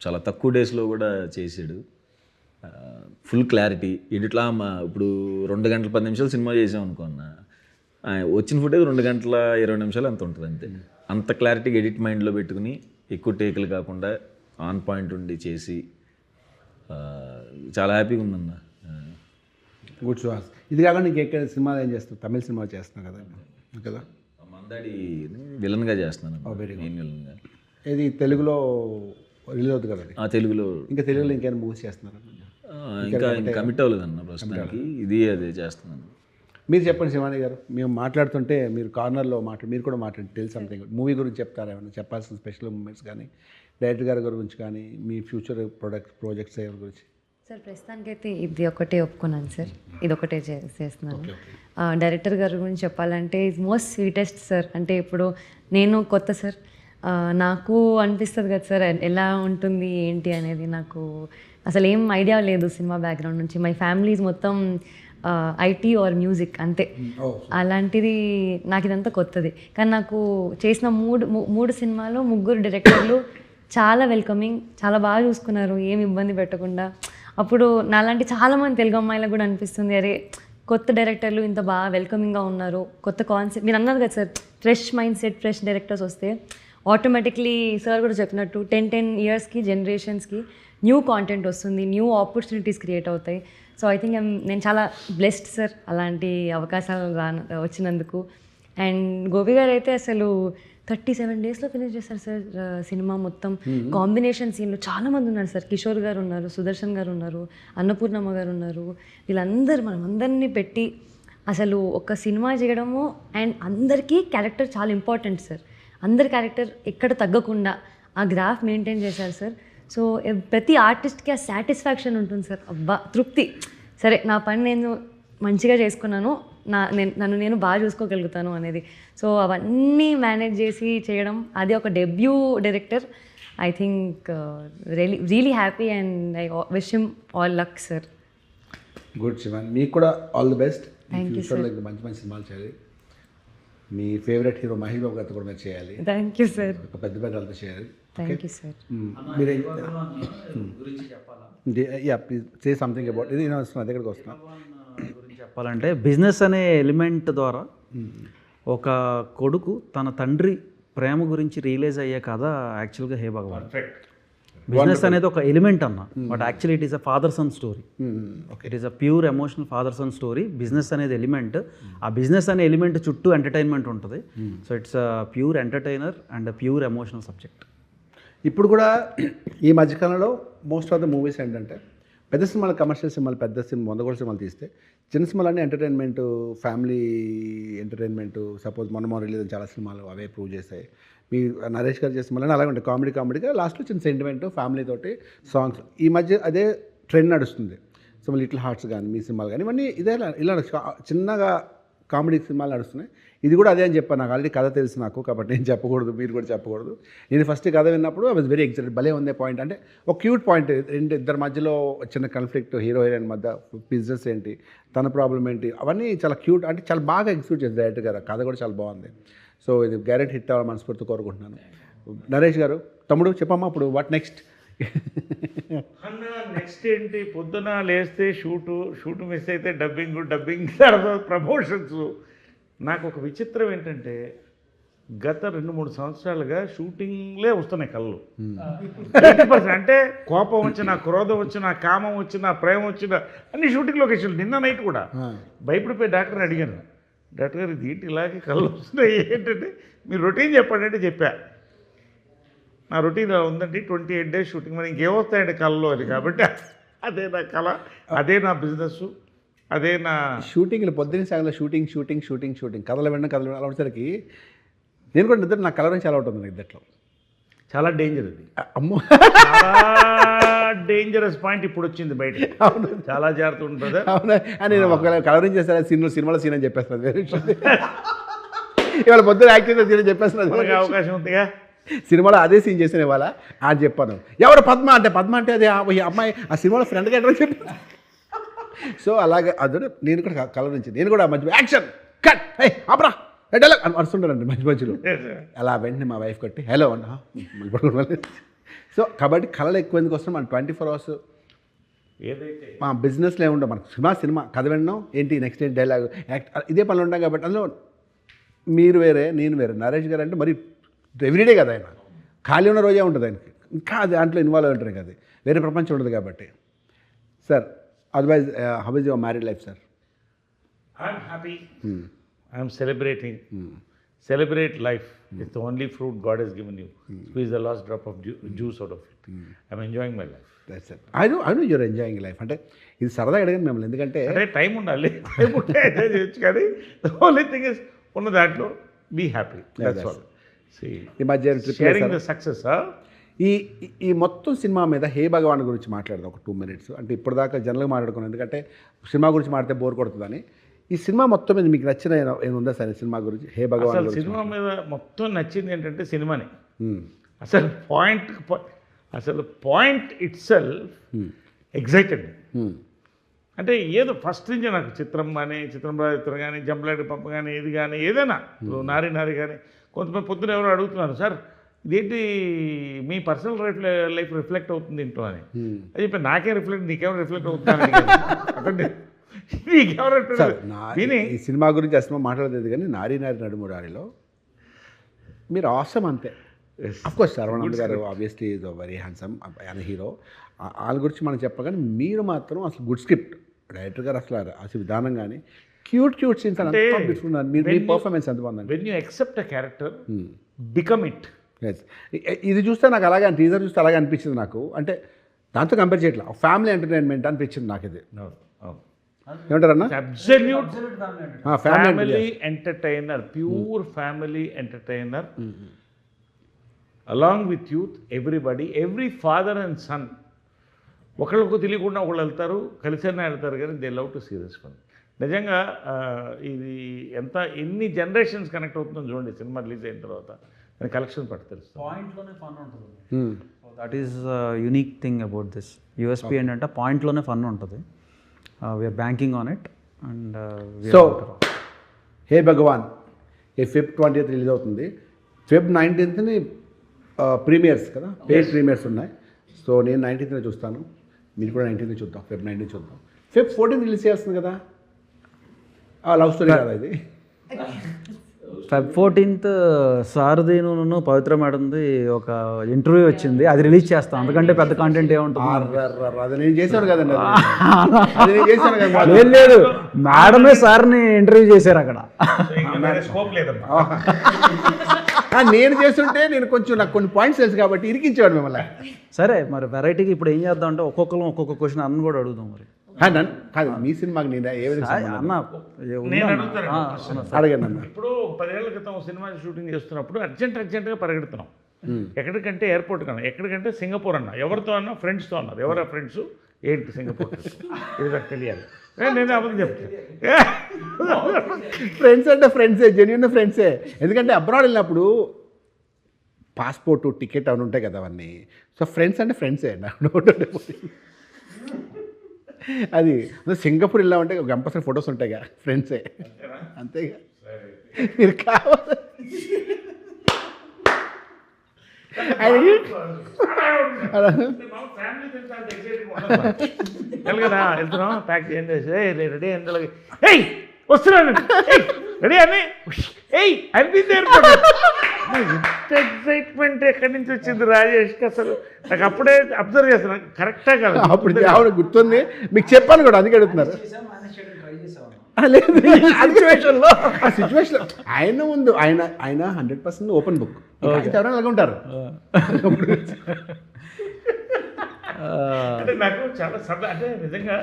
చాలా తక్కువ డేస్లో కూడా చేసాడు. ఫుల్ క్లారిటీ ఎడిట్లా ఇప్పుడు 2 గంటల 10 నిమిషాలు సినిమా చేసాం అనుకో అన్న, వచ్చిన ఫుటేజ్ 2 గంటల 20 నిమిషాలు అంత ఉంటుంది అంతే. అంత క్లారిటీగా ఎడిట్ మైండ్లో పెట్టుకుని ఎక్కువ టేకులు కాకుండా ఆన్ పాయింట్ ఉండి చేసి చాలా హ్యాపీగా ఉందన్న. గుడ్ సుహాస్. ఇది కాకుండా నీకు ఎక్కడ సినిమాలు ఏం చేస్తావు, తమిళ సినిమా చేస్తున్నావు కదా కదా, మందాడి విలన్గా చేస్తున్నాను, మెయిన్ విలన్గా. ఇది తెలుగులో రిలీజ్ అవుతుంది కదా అది. తెలుగులో ఇంకా తెలుగులో ఇంకేమైనా మూవీస్ చేస్తున్నారు? ఇంకా కమిట్ అవ్వలేదన్న ప్రస్తుతానికి, ఇది అదే చేస్తున్నాను. మీరు చెప్పండి శివాని గారు, మేము మాట్లాడుతుంటే మీరు కార్నర్లో మీరు కూడా మాట్లాడి టెల్ సంథింగ్ మూవీ గురించి చెప్తారా, ఏమైనా చెప్పాల్సిన స్పెషల్ మూమెంట్స్ కానీ, డైరెక్టర్ గారి గురించి కానీ, మీ ఫ్యూచర్ ప్రాజెక్ట్స్ గురించి. సార్ ప్రస్తుతానికైతే ఇది ఒకటే ఒప్పుకున్నాను సార్, ఇది ఒకటే చేస్తున్నాను. డైరెక్టర్ గారి గురించి చెప్పాలంటే ఈజ్ మోస్ట్ స్వీటెస్ట్ సార్. అంటే ఇప్పుడు నేను కొత్త సార్, నాకు అనిపిస్తుంది కదా సార్ ఎలా ఉంటుంది ఏంటి అనేది. నాకు అసలు ఏం ఐడియా లేదు సినిమా బ్యాక్గ్రౌండ్ నుంచి. మై ఫ్యామిలీస్ మొత్తం ఐటీ ఆర్ మ్యూజిక్ అంతే. అలాంటిది నాకు ఇదంతా కొత్తది. కానీ నాకు చేసిన మూడు సినిమాలో 3 డైరెక్టర్లు చాలా వెల్కమింగ్, చాలా బాగా చూసుకున్నారు, ఏమి ఇబ్బంది పెట్టకుండా. అప్పుడు నాలాంటి చాలామంది తెలుగు అమ్మాయిలకు కూడా అనిపిస్తుంది, అరే కొత్త డైరెక్టర్లు ఇంత బాగా వెల్కమింగ్గా ఉన్నారు, కొత్త కాన్సెప్ట్. మీరు అన్నారు కదా sir, fresh mind set, fresh directors వస్తే ఆటోమేటిక్లీ సార్ కూడా చెప్పినట్టు 10 yearsకి జనరేషన్స్కి న్యూ కాంటెంట్ వస్తుంది, న్యూ ఆపర్చునిటీస్ క్రియేట్ అవుతాయి. సో ఐ థింక్ నేను చాలా బ్లెస్డ్ సార్ అలాంటి అవకాశాలు వచ్చినందుకు. అండ్ గోపి గారు అయితే అసలు 37 daysలో ఫినిష్ చేస్తారు సార్ సినిమా మొత్తం. కాంబినేషన్ సీన్లు చాలామంది ఉన్నారు సార్, కిషోర్ గారు ఉన్నారు, సుదర్శన్ గారు ఉన్నారు, అన్నపూర్ణమ్మ గారు ఉన్నారు. వీళ్ళందరూ మనం అందరినీ పెట్టి అసలు ఒక సినిమా చేయడము. అండ్ అందరికీ క్యారెక్టర్ చాలా ఇంపార్టెంట్ సార్. అందరి క్యారెక్టర్ ఎక్కడ తగ్గకుండా ఆ గ్రాఫ్ మెయింటైన్ చేశారు సార్. సో ప్రతి ఆర్టిస్ట్కి ఆ సాటిస్ఫాక్షన్ ఉంటుంది సార్, అబ్బా తృప్తి, సరే నా పని నేను మంచిగా చేసుకున్నాను, నన్ను నేను బాగా చూసుకోగలుగుతాను అనేది. సో అవన్నీ మేనేజ్ చేసి చేయడం, అది ఒక debut director. I think really happy and I wish him all luck sir. Good Shivan, మీకు కూడా all the best. Thank you, ఫ్యూచర్లో ఇంకా మంచి మంచి సినిమాలు చేయాలి. మీ ఫేవరెట్ హీరో మహేష్ బాబు గారితో కూడా మీరు చేయాలి, థ్యాంక్ యూ సార్. ఒక పెద్ద పెద్దలతో చేయాలి. Thank you sir. మీరు yeah please say something about ఇది. నేను వస్తున్నా, దగ్గరికి వస్తున్నా. గురించి చెప్పాలంటే బిజినెస్ అనే ఎలిమెంట్ ద్వారా ఒక కొడుకు తన తండ్రి ప్రేమ గురించి రియలైజ్ అయ్యే కథ యాక్చువల్గా హే భగవాన్. బిజినెస్ అనేది ఒక ఎలిమెంట్ అన్న, but actually it is a father son story. It is a pure emotional father son story. Business అనేది ఎలిమెంట్, ఆ బిజినెస్ అనే ఎలిమెంట్ చుట్టూ ఎంటర్టైన్మెంట్ ఉంటుంది. So it's a pure entertainer and pure emotional subject. ఇప్పుడు కూడా ఈ మధ్యకాలంలో మోస్ట్ ఆఫ్ ద మూవీస్ ఏంటంటే పెద్ద సినిమాలు, కమర్షియల్ సినిమాలు, పెద్ద సినిమా 100 కోట్ల సినిమాలు తీస్తే చిన్న సినిమాలన్నీ ఎంటర్టైన్మెంట్, ఫ్యామిలీ ఎంటర్టైన్మెంట్. సపోజ్ మొన్న రిలీజ్ అయిన చాలా సినిమాలు అవే ప్రూవ్ చేస్తాయి. మీ నరేష్ గారు చేసిన సినిమాలు అలాగే ఉంటాయి, కామెడీగా లాస్ట్లో చిన్న సెంటిమెంట్, ఫ్యామిలీ తోటి సాంగ్స్. ఈ మధ్య అదే ట్రెండ్ నడుస్తుంది. సో లిటిల్ హార్ట్స్ కానీ మీ సినిమాలు కానీ ఇవన్నీ ఇదే ఇలా చిన్నగా కామెడీ సినిమాలు నడుస్తున్నాయి. ఇది కూడా అదే అని చెప్పాను. నాకు ఆల్రెడీ కథ తెలుసు నాకు, కాబట్టి నేను చెప్పకూడదు, మీరు కూడా చెప్పకూడదు. నేను ఫస్ట్ కథ విన్నప్పుడు ఐ వాజ్ వెరీ ఎక్సైటెడ్. భలే ఉందే పాయింట్, అంటే ఒక క్యూట్ పాయింట్. ఇద్దరి మధ్యలో చిన్న కాన్ఫ్లిక్ట్, హీరో హీరోయిన్ మధ్య, బిజినెస్ ఏంటి, తన ప్రాబ్లం ఏంటి, అవన్నీ చాలా క్యూట్, అంటే చాలా బాగా ఎగ్జిక్యూట్ చేశారు డైరెక్టర్ గారు. కథ కూడా చాలా బాగుంది. సో ఇది గ్యారెంటీ హిట్ అవ్వాలి మనస్ఫూర్తి కోరుకుంటున్నాను. నరేష్ గారు, తమ్ముడు చెప్పమ్మా, ఇప్పుడు వాట్ నెక్స్ట్? అన్న నెక్స్ట్ ఏంటి, పొద్దున లేస్తే షూటు మిస్ అయితే డబ్బింగ్ ప్రమోషన్స్. నాకు ఒక విచిత్రం ఏంటంటే గత 2-3 సంవత్సరాలుగా షూటింగ్లే వస్తున్నాయి కళ్ళు 80%. అంటే కోపం వచ్చినా, క్రోధం వచ్చినా, కామం వచ్చినా, ప్రేమ వచ్చినా అన్ని షూటింగ్ లొకేషన్లు. నిన్న నైట్ కూడా భయపడిపోయి డాక్టర్ని అడిగాను, డాక్టర్ గారు ఇది ఏంటి ఇలాగే కళ్ళు వస్తున్నాయి ఏంటంటే మీరు రొటీన్ చెప్పండి అంటే చెప్పా. నా రొటీన్ ఉందండి 28 days షూటింగ్, మరి ఇంకేమొస్తాయండి కళ్ళలో అని. కాబట్టి అదే నా కళ, అదే నా బిజినెస్, అదే నా షూటింగ్లు పొద్దున్న సాగల షూటింగ్ షూటింగ్ షూటింగ్ షూటింగ్ కథలు వినడం అలా వచ్చేసరికి నేను కూడా నిద్ర నా కలర్ నుంచి అలా ఉంటుంది నిద్రలో. చాలా డేంజర్ అది. అమ్మో చాలా డేంజరస్ పాయింట్ ఇప్పుడు వచ్చింది బయట. అవును చాలా జాగ్రత్త ఉంటుంది. అవునా అని నేను ఒకవేళ కలరింగ్ చేస్తాను సినిమాలో సీన్ అని చెప్పేస్తాను. వేరే విషయం. ఇవాళ పొద్దున యాక్టింగ్ సీన్ అని చెప్పేస్తున్నాను. అవకాశం ఉందిగా. సినిమాలో అదే సీన్ చేసిన ఇవాళ అది చెప్పాను. ఎవరు పద్మ అంటే అదే ఈ అమ్మాయి ఆ సినిమాలో ఫ్రెండ్గా ఎట్లా చెప్పి. సో అలాగే అదే నేను కూడా కలర్ నుంచి నేను కూడా మధ్య యాక్షన్ కట్ అబ్రా డైలాగ్ అని వస్తుంటానండి మధ్య మధ్యలో. అలా వెంటనే మా వైఫ్ కొట్టి హలో అన్న మళ్ళీ. సో కాబట్టి కళలు ఎక్కువ ఎందుకు వస్తున్నాం మన 24 hours ఏదైతే మా బిజినెస్లో ఏముండవు. మనకు సినిమా కథ వినడం ఏంటి నెక్స్ట్ ఏంటి డైలాగ్ యాక్ట్ ఇదే పనులు ఉంటాం. కాబట్టి అందులో మీరు వేరే నేను వేరే. నరేష్ గారు అంటే మరి ఎవ్రీడే కదా ఆయన, ఖాళీ ఉన్న రోజే ఉంటుంది ఆయనకి, ఇంకా దాంట్లో ఇన్వాల్వ్ ఉంటారు కదా, వేరే ప్రపంచం ఉంటుంది కాబట్టి. Sir otherwise how is your married life sir? I'm happy, I'm celebrating. Celebrate life. It's the only fruit God has given you. Squeeze the last drop of juice out of it. I'm enjoying my life. That's it. I know your enjoying life. అంటే ఇది సరదాగా అడిగాను మిమ్మల్ని, ఎందుకంటే అంటే time ఉండాలి, time ఉంటే enjoy చేయొచ్చు. కానీ ద ఓన్లీ థింగ్ ఇస్ ఉన్న దాంట్లో బీ హ్యాపీ. That's all. ఈ మధ్య షేరింగ్ ద సక్సెస్. ఈ మొత్తం సినిమా మీద హే భగవాన్ గురించి మాట్లాడదాం ఒక 2 minutes. అంటే ఇప్పటిదాకా జనరల్గా మాట్లాడుకున్నాను, ఎందుకంటే సినిమా గురించి మాట్లాడితే బోర్ కొడుతుందని. ఈ సినిమా మొత్తం మీద మీకు నచ్చిన ఏముందా సార్ సినిమా గురించి? హే భగవాన్ అసలు సినిమా మీద మొత్తం నచ్చింది ఏంటంటే సినిమానే. అసలు పాయింట్ ఇట్ సెల్ఫ్ ఎగ్జైటెడ్. అంటే ఏదో ఫస్ట్ నుంచి నాకు చిత్రం కానీ, చిత్రం రాజిత్రం కానీ, జంపలాడి పంప కానీ, ఇది కానీ ఏదైనా నారి కానీ, కొంతమంది పొద్దున ఎవరో అడుగుతున్నారు, సార్ ఇదేంటి మీ పర్సనల్ లైఫ్ రిఫ్లెక్ట్ అవుతుంది ఇంట్లో అని. అది చెప్పి నాకే రిఫ్లెక్ట్, నీకేమో రిఫ్లెక్ట్ అవుతుంది అంటే ఈ సినిమా గురించి అసలు మాట్లాడలేదు. కానీ నారీ నడుమురారిలో మీరు ఆసమ్ అంతే. అఫ్కోర్స్ శర్వణంద్ గారు ఆబ్వియస్లీ ఈజ్ వెరీ హ్యాండ్సమ్ ఆయన హీరో, వాళ్ళ గురించి మనం చెప్పగానే మీరు మాత్రం అసలు గుడ్ స్క్రిప్ట్ డైరెక్టర్ గారు అసలు విధానం కానీ క్యూట్ సీన్స్ అని మీ పర్ఫార్మెన్స్ ఎంత బాగుందండి. When you accept a character become it. ఇది చూస్తే నాకు అలాగే టీజర్ చూస్తే అలాగే అనిపించింది నాకు. అంటే దాంతో కంపేర్ చేయట్లా, ఫ్యామిలీ ఎంటర్టైన్మెంట్ అనిపించింది నాకు ఇది. ఏమంటారన్నా? Absolute family entertainer, pure family entertainer. Along with youth everybody, every father and son ఒకళ్ళకు తెలియకుండా ఒకళ్ళు వెళ్తారు, కలిసైనా వెళ్తారు, కానీ they love to see this film. నిజంగా ఇది ఎన్ని జనరేషన్స్ కనెక్ట్ అవుతుందో చూడండి సినిమా రిలీజ్ అయిన తర్వాత. కలెక్షన్ పట్టు తెలుస్తుంది. పాయింట్లోనే ఫన్ ఉంటుంది. That is unique thing about this. USP ఏంటంటే పాయింట్లోనే ఫన్ ఉంటుంది. We're banking on it. And so Hey Bhagavan Feb 20th release అవుతుంది. Feb 19th ప్రీమియర్స్ కదా, పేడ్ ప్రీమియర్స్ ఉన్నాయి. సో నేను 19th చూస్తాను, మీరు కూడా 19th చూద్దాం, Feb 19th చూద్దాం. Feb 14th రిలీజ్ చేస్తుంది కదా, లవ్ స్టోరీ కదా ఇది. Feb 14th సారథీను పవిత్ర మేడంది ఒక ఇంటర్వ్యూ వచ్చింది, అది రిలీజ్ చేస్తాం. అందుకంటే పెద్ద కాంటెంట్ ఏముంటుంది. అది నేను చేశాను కదండి, అది నేను చేశాను కదా. లేదు, మేడమే సార్ని ఇంటర్వ్యూ చేశారు అక్కడ. నేను చేస్తుంటే నేను కొంచెం నాకు కొన్ని పాయింట్స్ తెలుసు కాబట్టి ఇరికించేవాడు మిమ్మల్ని. సరే, మరి వెరైటీకి ఇప్పుడు ఏం చేద్దాం అంటే ఒక్కొక్కరు ఒక్కొక్క క్వశ్చన్ అన్న కూడా అడుగుదాం. మరి కాదు మీ సినిమాకి నేను ఏ విధంగా అన్న అడగండి అన్న. ఇప్పుడు 10 ఏళ్ల క్రితం సినిమా షూటింగ్ చేస్తున్నప్పుడు అర్జెంటుగా పరిగెడుతున్నాం. ఎక్కడికంటే ఎయిర్పోర్ట్ కన్నా, ఎక్కడికంటే సింగపూర్ అన్న. ఎవరితో అన్నా? ఫ్రెండ్స్తో అన్నారు. ఎవరా ఫ్రెండ్స్? ఏంటి సింగపూర్? ఇది నాకు తెలియాలి. నేను అబద్ధం చెప్తాను. ఫ్రెండ్స్ అంటే ఫ్రెండ్సే, జెన్యూన్ ఫ్రెండ్సే. ఎందుకంటే అబ్రాడ్ వెళ్ళినప్పుడు పాస్పోర్టు, టికెట్ అవన్నీ ఉంటాయి కదా అవన్నీ. సో ఫ్రెండ్స్ అంటే ఫ్రెండ్సే. అది సింగపూర్ వెళ్ళామంటే కంపల్సరీ ఫొటోస్ ఉంటాయిగా, ఫ్రెండ్సే అంతేగా. మీరు కావాలి కదా వెళ్తున్నాం, ప్యాక్ చేయండి, రెడీ ఎందులో వస్తున్నాను రెడీ అని ఏయ్ అనిపింది ఎయిర్పోర్ట్. ఇంత ఎక్సైట్మెంట్ ఎక్కడి నుంచి వచ్చింది రాజేష్కి అసలు నాకు అప్పుడే అబ్జర్వ్ చేస్తున్నాను కరెక్టా కాదు అప్పుడు ఆవిడ గుర్తుంది, మీకు చెప్పాను కూడా, అందుకే అడుగుతున్నారు. సిచ్యువేషన్లో ఆ సిచ్యువేషన్ ఆయన ముందు ఆయన 100% ఓపెన్ బుక్, ఎవరైనా అలాగే ఉంటారు. అంటే నాకు చాలా సరదా, అంటే నిజంగా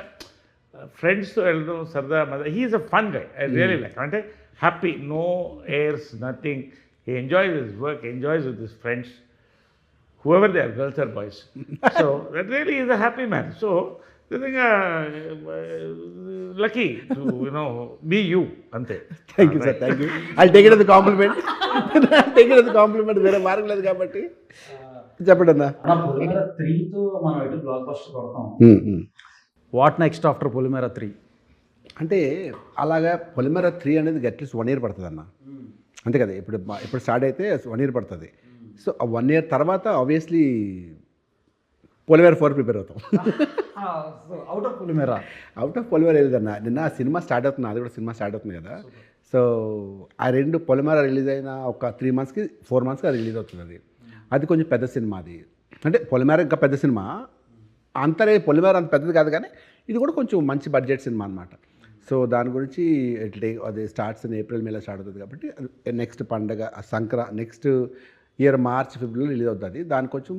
ఫ్రెండ్స్తో వెళ్ళడం సరదా మజా. He's a fun guy, I really like. అంటే happy, no airs, nothing. He enjoys his work, enjoys with his friends, whoever they are, girls or boys. So that really is a happy man. So నిజంగా lucky to be you అంతే. Thank you sir, thank you. అది take it as a compliment. Take it as a compliment, వేరే మార్గం లేదు కాబట్టి. చెప్పండి అన్న. పొలిమేర 3తో మనం ఎటు బ్లాక్ బస్టర్ కొడతాం. వాట్ నెక్స్ట్ ఆఫ్టర్ పొలిమేర 3? అంటే అలాగా పొలిమేర 3 అనేది అట్లీస్ట్ 1 year పడుతుంది అన్న, అంతే కదా. ఇప్పుడు స్టార్ట్ అయితే 1 year పడుతుంది. సో ఆ 1 year తర్వాత ఆబ్వియస్లీ పొలిమేర 4 ప్రిపేర్ అవుతాం. Out of Polimera, out of Polimera వెళ్ళదన్న. నిన్న ఆ సినిమా స్టార్ట్ అవుతుంది, అది కూడా సినిమా స్టార్ట్ అవుతుంది కదా. సో ఆ 2 పొలిమేర రిలీజ్ అయిన ఒక 3 monthsకి 4 monthsకి అది రిలీజ్ అవుతుంది. అది కొంచెం పెద్ద సినిమా. అది అంటే పొలిమేర ఇంకా పెద్ద సినిమా, అంతరే పొలిమేర అంత పెద్దది కాదు, కానీ ఇది కూడా కొంచెం మంచి బడ్జెట్ సినిమా అనమాట. సో దాని గురించి అది starts in April, May start అవుతుంది కాబట్టి నెక్స్ట్ పండగ next year March, February release అవుతుంది. దాని కొంచెం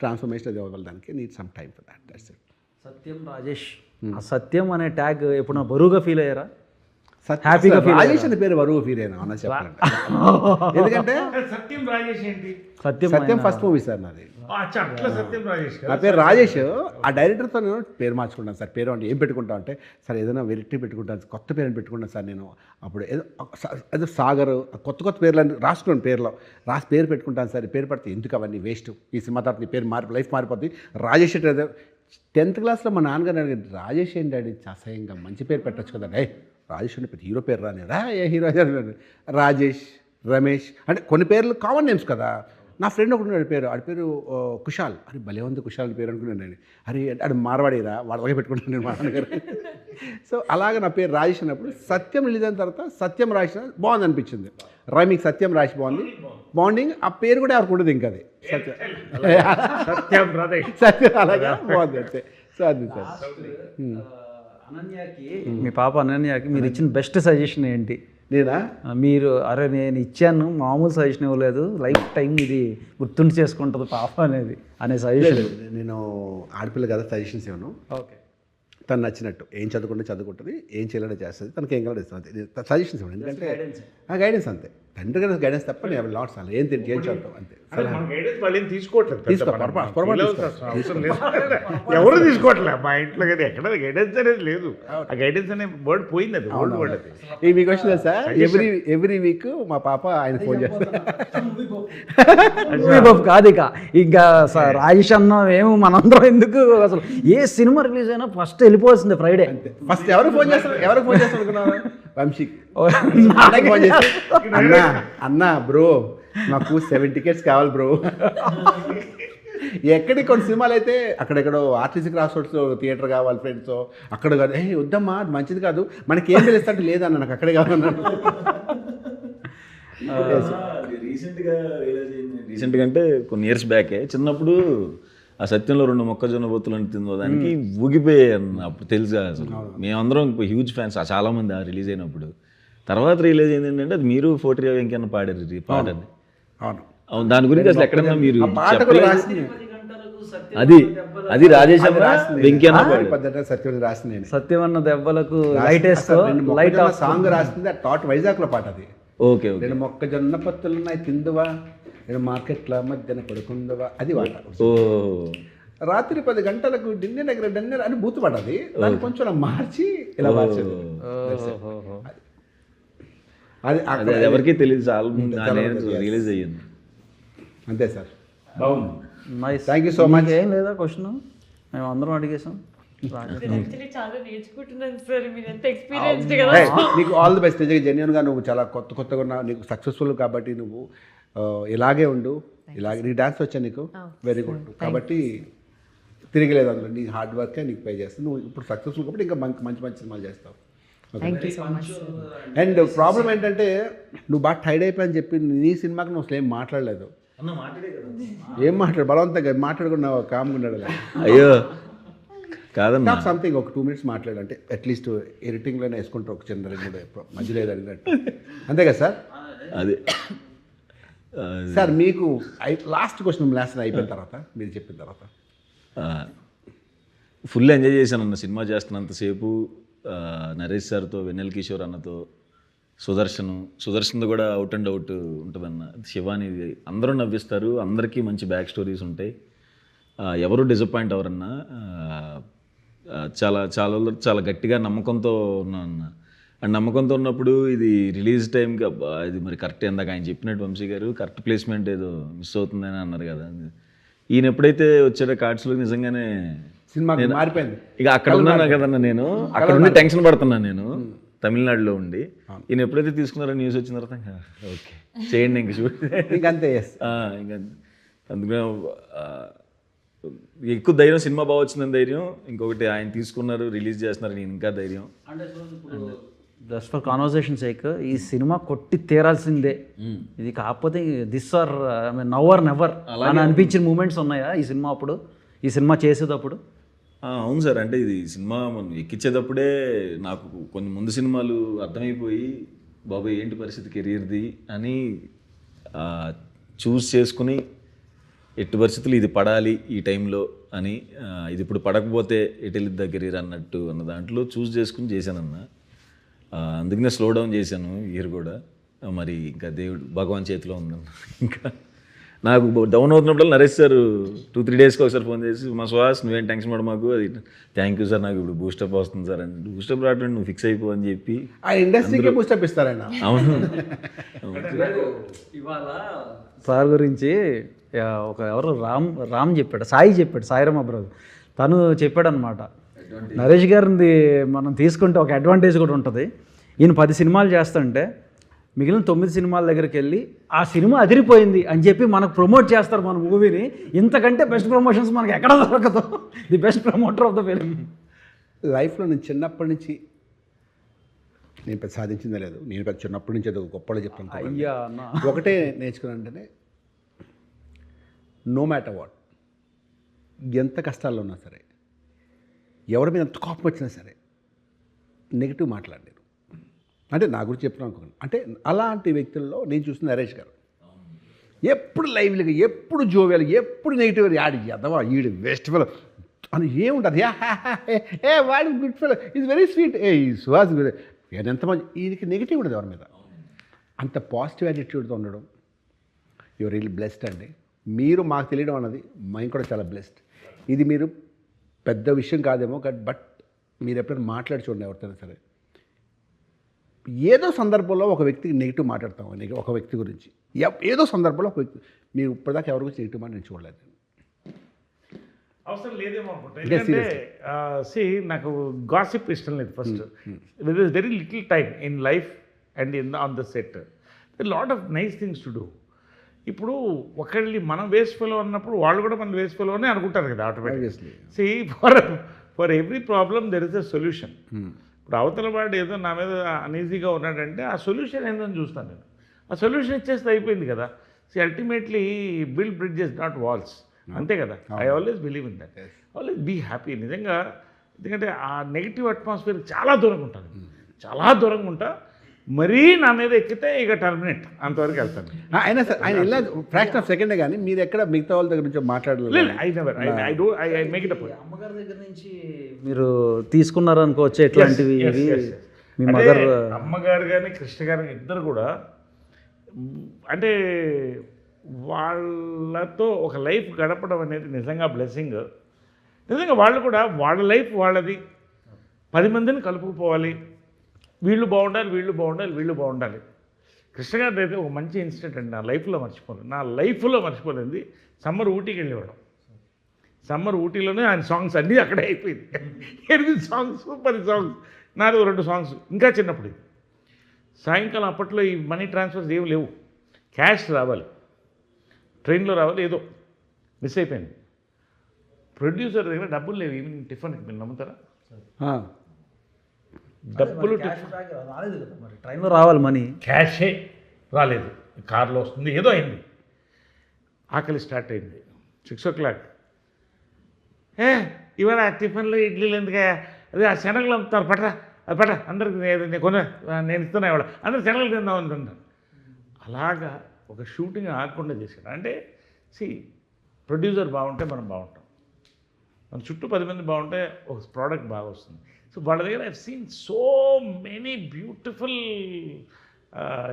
ట్రాన్స్ఫర్మేషన్ అది అవ్వాలి, దానికి need some time for that. That's it. Satyam Rajesh, ఆ సత్యం అనే ట్యాగ్ ఎప్పుడు బరువుగా ఫీల్ అయ్యారా? హ్యాపీగా రాజేష్ అనే పేరు బరువు ఫీల్ అయినా అన్న చెప్పాలంటే. ఎందుకంటే సత్యం రాజేష్ ఏంటి? సత్యం ఫస్ట్ మూవీ సార్ నాది. అచ్చా, అట్లా సత్యం రాజేష్ నా పేరు రాజేష్. ఆ డైరెక్టర్తో నేను పేరు మార్చుకున్నాను సార్. పేరు అంటే ఏం పెట్టుకుంటాను అంటే, సార్ ఏదైనా వెరైటీ పెట్టుకుంటాను, కొత్త పేరుని పెట్టుకున్నాను సార్. నేను అప్పుడు ఏదో సాగర్, కొత్త పేర్లు రాసుకున్నాను, పేరులో రాసి పేరు పెట్టుకుంటాను సార్. పేరు పడితే ఎందుకు అవన్నీ వేస్ట్, ఈ సినిమా తర్వాత నీ పేరు లైఫ్ మారిపోతుంది. రాజేష్ అంటే 10th క్లాస్లో మా నాన్నగారు అడిగారు, రాజేష్ ఏంటి డాడీ, అసహ్యంగా మంచి పేరు పెట్టచ్చు కదా. రాజేష్ అంటే పెద్ద హీరో పేరు రానేదా, ఏ హీరో రాజేష్, రమేష్ అంటే కొన్ని పేర్లు కామన్ నేమ్స్ కదా. నా ఫ్రెండ్ ఒకటి పేరు, ఆడి పేరు కుషాల్. అరే భలే ఉంది కుషాల్ పేరు అనుకున్నాను నేను. అరే అది మార్వాడిరా, వాడిలాగే పెట్టుకుంటాను నేను మా నాన్నగారు. సో అలాగే నా పేరు రాజేష్ అన్నప్పుడు సత్యం రిలీజ్ అయిన తర్వాత సత్యం రాజేష్ బాగుంది అనిపించింది. రైమింగ్ సత్యం రాజేష్ బాగుంది, బాండింగ్. ఆ పేరు కూడా ఎవరికి ఉండదు ఇంకా, అది సత్యం రాజేష్, సత్యం అలాగా బాగుంది అంతే. సో అది సార్. అనన్యకి, మీ పాప అనన్యకి మీరు ఇచ్చిన బెస్ట్ సజెషన్ ఏంటి? నేనా? మీరు అరే నేను ఇచ్చాను, మామూలు సజెషన్ ఇవ్వలేదు, లైఫ్ టైం ఇది గుర్తుండి చేసుకుంటుంది పాప అనే సజెషన్. నేను ఆడపిల్ల కదా, సజెషన్స్ ఇవ్వను. ఓకే, తను నచ్చినట్టు ఏం చదువుకుంటుంది, ఏం చేయాలంటే చేస్తుంది, తనకి ఏం కావాలో ఇస్తుంది, సజెషన్స్ ఇవ్వండి. ఎందుకంటే గైడెన్స్ అంతే, తండ్రి గారి గైడెన్స్ తప్ప నేను లాట్స్ అలా ఏం తింటే ఏం చదువుతాం అంతే. ఎవరు తీసుకోవట్లేదు మా ఇంట్లో కదా, ఎక్కడ గైడెన్స్ అనేది లేదు. ఆ గైడెన్స్ అనే వర్డ్ పోయింది, అది ఓల్డ్ వర్డ్. అది ఈ మీకు వచ్చిన సార్ ఎవ్రీ వీక్ మా పాప ఆయన ఫోన్ చేస్తారు. కాదు ఇక ఇంకా రాజేష్ అన్న ఏమో మనందరం ఎందుకు, అసలు ఏ సినిమా రిలీజ్ అయినా ఫస్ట్ వెళ్ళిపోవాల్సిందే ఫ్రైడే. ఫస్ట్ ఎవరు ఫోన్ చేస్తారు అనుకున్నారు? వంశీకి ఫోన్ చేసి, అన్నా బ్రో నాకు 7 tickets కావాలి బ్రో. ఎక్కడికి కొన్ని సినిమాలు అయితే అక్కడెక్కడో ఆర్టీసీ క్రాస్ రోడ్స్లో థియేటర్ కావాలి ఫ్రెండ్స్, అక్కడ కాదు, వద్దమ్మా అది మంచిది కాదు, మనకి ఏం తెలుస్తాంటే లేదన్న నాకు అక్కడే కావాలన్నాడు. రీసెంట్గా అంటే కొన్ని ఇయర్స్ బ్యాకే చిన్నప్పుడు ఆ సత్యంలో 2 మొక్కజొన్న బొత్తులను తినడానికి ఊగిపోయాయి అన్న. అప్పుడు తెలుసు అసలు మేమందరం హ్యూజ్ ఫ్యాన్స్ చాలామంది ఆ రిలీజ్ అయినప్పుడు. తర్వాత రిలీజ్ అయింది ఏంటంటే అది మీరు 40 వెంకన్న పాడారు పాటని. అవును, దాని గురించి అసలు ఎక్కడన్నా మీరు అది రాజేష్ పద్ధతి సత్యం రాసింది. సత్యం అన్న దెబ్బలకు లైట్ సాంగ్ రాసింది, టాట్ వైజాగ్లో పాట అది. ఓకే, 2 మొక్కజొన్న పత్తులున్నాయి తిందువా, 2 మార్కెట్ల మధ్యన పడుకుందవా, అది పాట. రాత్రి 10 గంటలకు డిన్నర్ అని బూతు పాట అది. దాన్ని కొంచెం మార్చి ఇలా మార్చారు. అది ఎవరికి తెలియదు, చాలా రిలీజ్ అయ్యింది అంతే సార్. బాగుంది, థ్యాంక్ యూ సో మచ్. ఏం లేదా క్వశ్చన్ మేము అందరం అడిగేసాం. చాలా నేర్చుకుంటున్నాను సార్, మీరు ఎంత ఎక్స్పీరియన్స్డ్ కదా. నీకు ఆల్ ది బెస్ట్. జెన్యున్గా నువ్వు చాలా కొత్తగా ఉన్నావు, నీకు సక్సెస్ఫుల్ కాబట్టి నువ్వు ఇలాగే ఉండు. ఇలాగే నీ డాన్స్ వచ్చా నీకు, వెరీ గుడ్. కాబట్టి తిరిగిలేదు అందులో, నీ హార్డ్ వర్కే నీకు పే చేస్తావు. నువ్వు ఇప్పుడు సక్సెస్ఫుల్ కాబట్టి ఇంకా మంచి సినిమాలు చేస్తావు. Thank you so much. And problem ఏంటంటే నువ్వు బాగా టైర్డ్ అయిపోయి అని చెప్పి నీ సినిమాకి నువ్వు అసలు ఏం మాట్లాడలేదు. అన్న మాట్లాడే కదా. ఏం మాట్లాడు బలవంతంగా మాట్లాడుకున్నా కామ్గా ఉన్నాడు. అయ్యో కాదన్నా, సంథింగ్ ఒక 2 minutes మాట్లాడు, అంటే అట్లీస్ట్ ఎడిటింగ్లోనే వేసుకుంటారు ఒక చిన్న 2 మధ్యలో ఏది అడిగినట్టు, అంతే కదా సార్? అదే సార్ మీకు లాస్ట్ క్వశ్చన్ అయిపోయిన తర్వాత మీరు చెప్పిన తర్వాత ఫుల్ ఎంజాయ్ చేశాను అన్న సినిమా చేస్తున్నంతసేపు. నరేష్ సార్తో, వెన్నెల కిషోర్ అన్నతో, సుదర్శన్తో కూడా అవుట్ అండ్ అవుట్ ఉంటుందన్న. శివాని అందరూ నవ్విస్తారు, అందరికీ మంచి బ్యాక్ స్టోరీస్ ఉంటాయి, ఎవరు డిసప్పాయింట్ అవరన్నా. చాలా చాలా చాలా గట్టిగా నమ్మకంతో ఉన్నాను అన్న. అండ్ నమ్మకంతో ఉన్నప్పుడు ఇది రిలీజ్ టైంకి అబ్బా ఇది మరి కరెక్ట్, ఇందాక ఆయన చెప్పినట్టు వంశీ గారు కరెక్ట్ ప్లేస్మెంట్ ఏదో మిస్ అవుతుందని అన్నారు కదా. ఈయన ఎప్పుడైతే వచ్చాడో కార్డ్స్లో నిజంగానే సినిమా మారిపోయింది. ఇక అక్కడ ఉన్నాను కదన్నా, నేను అక్కడ ఉండి టెన్షన్ పడుతున్నాను నేను తమిళనాడులో ఉండి. ఈయన ఎప్పుడైతే తీసుకున్నారో న్యూస్ వచ్చిన తర్వాత ఓకే చేయండి ఇంక షూట్ ఇంకంతే. ఇంకా అందుకనే ఎక్కువ ధైర్యం, సినిమా బాగా వచ్చిందని ధైర్యం, ఇంకొకటి ఆయన తీసుకున్నారు రిలీజ్ చేస్తున్నారు నేను ఇంకా ధైర్యం. జస్ట్ ఫర్ కాన్వర్సేషన్ సేక్ ఈ సినిమా కొట్టి తీరాల్సిందే, ఇది కాకపోతే this are I mean now or never అని అనిపించిన మూమెంట్స్ ఉన్నాయా ఈ సినిమా అప్పుడు, ఈ సినిమా చేసేటప్పుడు? అవును సార్, అంటే ఇది సినిమా మనం ఎక్కించేటప్పుడే నాకు కొన్ని ముందు సినిమాలు అర్థమైపోయి బాబాయ్ ఏంటి పరిస్థితి కెరీర్ది అని చూస్ చేసుకుని ఎట్టి పరిస్థితులు ఇది పడాలి ఈ టైంలో అని, ఇది ఇప్పుడు పడకపోతే ఎటు వెళ్ళిద్దా కెరీర్ అన్నట్టు అన్న దాంట్లో చూస్ చేసుకుని చేశానన్న. అందుకనే స్లో డౌన్ చేశాను ఇయర్ కూడా. మరి ఇంకా దేవుడు భగవాన్ చేతిలో ఉందన్న. ఇంకా నాకు డౌన్ అవుతున్నప్పుడు నరేష్ సార్ 2-3 డేస్కి ఒకసారి ఫోన్ చేసి మా సుహాస్ నువ్వేం టెన్షన్ పడ మాకు, అది థ్యాంక్ యూ సార్ నాకు ఇప్పుడు బూస్టప్ వస్తుంది సార్ అని. బూస్టప్ రావడం నువ్వు ఫిక్స్ అయిపో అని చెప్పి ఆ ఇండస్ట్రీకే బూస్టప్ ఇస్తారైనా. అవును. ఇవాళ సార్ గురించి ఒక ఎవరు రామ్ చెప్పాడు, సాయి చెప్పాడు, సాయిరామ్ బ్రదర్, తను చెప్పాడు అనమాట. నరేష్ గారిది మనం తీసుకుంటే ఒక అడ్వాంటేజ్ కూడా ఉంటుంది. ఈయన 10 సినిమాలు చేస్తుంటే మిగిలిన 9 సినిమాల దగ్గరికి వెళ్ళి ఆ సినిమా అదిరిపోయింది అని చెప్పి మనకు ప్రమోట్ చేస్తారు మన మూవీని. ఇంతకంటే బెస్ట్ ప్రమోషన్స్ మనకి ఎక్కడ దొరకదు. The best promoter of the film. లైఫ్లో నేను చిన్నప్పటి నుంచి నేను పెద్ద సాధించిందే లేదు, నేను పెద్ద చిన్నప్పటి నుంచి అది గొప్పగా చెప్తాను. అయ్యా ఒకటే నేర్చుకున్నానంటేనే నో మ్యాటర్ వాట్, ఎంత కష్టాల్లో ఉన్నా సరే, ఎవరి మీద ఎంత కోపం వచ్చినా సరే నెగిటివ్ మాట్లాడలేరు. అంటే నా గురించి చెప్తున్నాను అనుకోండి. అంటే అలాంటి వ్యక్తుల్లో నేను చూసిన నరేష్ గారు ఎప్పుడు లైవ్లీగా, ఎప్పుడు జోవియల్, ఎప్పుడు నెగిటివ్, యాడ్ ఎదవా ఈడు వేస్ట్ ఫెలో అని ఏముంటుంది. ఏ వాడి good fellow is very sweet, ఏ ఈ సుహాస్ ఎంతమంది ఈయనకి నెగిటివ్ ఉండదు ఎవరి మీద. అంత పాజిటివ్ యాటిట్యూడ్తో ఉండడం యువర్ రియల్ బ్లెస్డ్ అండి. మీరు మాకు తెలియడం అన్నది మేము కూడా చాలా బ్లెస్డ్. ఇది మీరు పెద్ద విషయం కాదేమో బట్ మీరు ఎప్పుడైనా మాట్లాడి చూడండి ఎవరితోనే సరే, ఏదో సందర్భంలో ఒక వ్యక్తికి నెగిటివ్ మాట్లాడతాం, ఒక వ్యక్తి గురించి ఏదో సందర్భంలో ఒక వ్యక్తి, మీరు ఇప్పటిదాకా ఎవరి గురించి నెగిటివ్ మాట నేను చూడలేదు. అవసరం లేదేమో అనుకుంటా. ఎందుకంటే నాకు గాసిప్ ఇష్టం లేదు. First there is very little time in life and on the set there lot of nice things to do. ఇప్పుడు ఒకళ్ళని మనం వేస్ట్ ఫెలో అన్నప్పుడు వాళ్ళు కూడా మనం వేస్ట్ ఫెలో అని అనుకుంటారు కదా automatically. For every problem there is a solution. ఇప్పుడు అవతల వాడు ఏదో నా మీద అనీజీగా ఉన్నాడంటే ఆ సొల్యూషన్ ఏందని చూస్తాను నేను. ఆ సొల్యూషన్ ఇచ్చేస్తే అయిపోయింది కదా. Ultimately build bridges not walls, అంతే కదా. I always believe in that. Always be happy నిజంగా. ఎందుకంటే ఆ నెగిటివ్ అట్మాస్ఫియర్ చాలా దూరంగా ఉంటాను, చాలా దూరంగా ఉంటా. మరీ నా మీద ఎక్కితే ఇక టర్మినేట్ అంతవరకు వెళ్తాను. అయినా సార్ ఆయన ఇలా ఫ్రాక్షన్ ఆఫ్ సెకండే కానీ మీరు ఎక్కడ మిగతా వాళ్ళ దగ్గర నుంచి మాట్లాడలేదు. I make it up. అమ్మగారి దగ్గర నుంచి మీరు తీసుకున్నారు అనుకోవచ్చు ఎట్లాంటివి మీ మదర్? అమ్మగారు కానీ కృష్ణ గారు ఇద్దరు కూడా అంటే వాళ్ళతో ఒక లైఫ్ గడపడం అనేది నిజంగా బ్లెస్సింగ్. నిజంగా వాళ్ళు కూడా వాళ్ళ లైఫ్ వాళ్ళది, 10 మందిని కలుపుకుపోవాలి, వీళ్ళు బాగుండాలి, వీళ్ళు బాగుండాలి, వీళ్ళు బాగుండాలి. కృష్ణ గారి అయితే ఒక మంచి ఇన్సిడెంట్ అండి, నా లైఫ్లో మర్చిపోలేదు. సమ్మర్ ఊటీకి వెళ్ళేవాడు. సమ్మర్ ఊటీలోనే ఆయన సాంగ్స్ అన్నీ అక్కడే అయిపోయింది. 8 సాంగ్స్, 10 సాంగ్స్, నాది 2 సాంగ్స్. ఇంకా చిన్నప్పుడు సాయంకాలం అప్పట్లో ఈ మనీ ట్రాన్స్ఫర్స్ ఏమి లేవు, క్యాష్ రావాలి, ట్రైన్లో రావాలి, ఏదో మిస్ అయిపోయింది. ప్రొడ్యూసర్ దగ్గర డబ్బులు లేవు ఈవినింగ్ టిఫిన్కి, మీరు నమ్ముతారా? డబ్బులు రాలేదు కదా మరి, ట్రైన్లో రావాలి మనీ. క్యాషే రాలేదు, కార్లో వస్తుంది, ఏదో అయింది. ఆకలి స్టార్ట్ అయింది 6 o'clock. ఇవాళ టిఫిన్లు ఇడ్లీలు ఎందుకే, అదే ఆ శనగలు అమ్ముతారు, పట్రా అది పట్రా, అందరికి నేను ఇస్తున్నా ఇవాళ, అందరు శనగలు తిందాం అనుకుంటాను. అలాగా ఒక షూటింగ్ ఆగకుండా చేశాడు. అంటే ప్రొడ్యూసర్ బాగుంటే మనం బాగుంటాం, మన చుట్టూ 10 మంది బాగుంటే ఒక ప్రోడక్ట్ బాగా వస్తుంది. సో వాళ్ళ దగ్గర I seen so many beautiful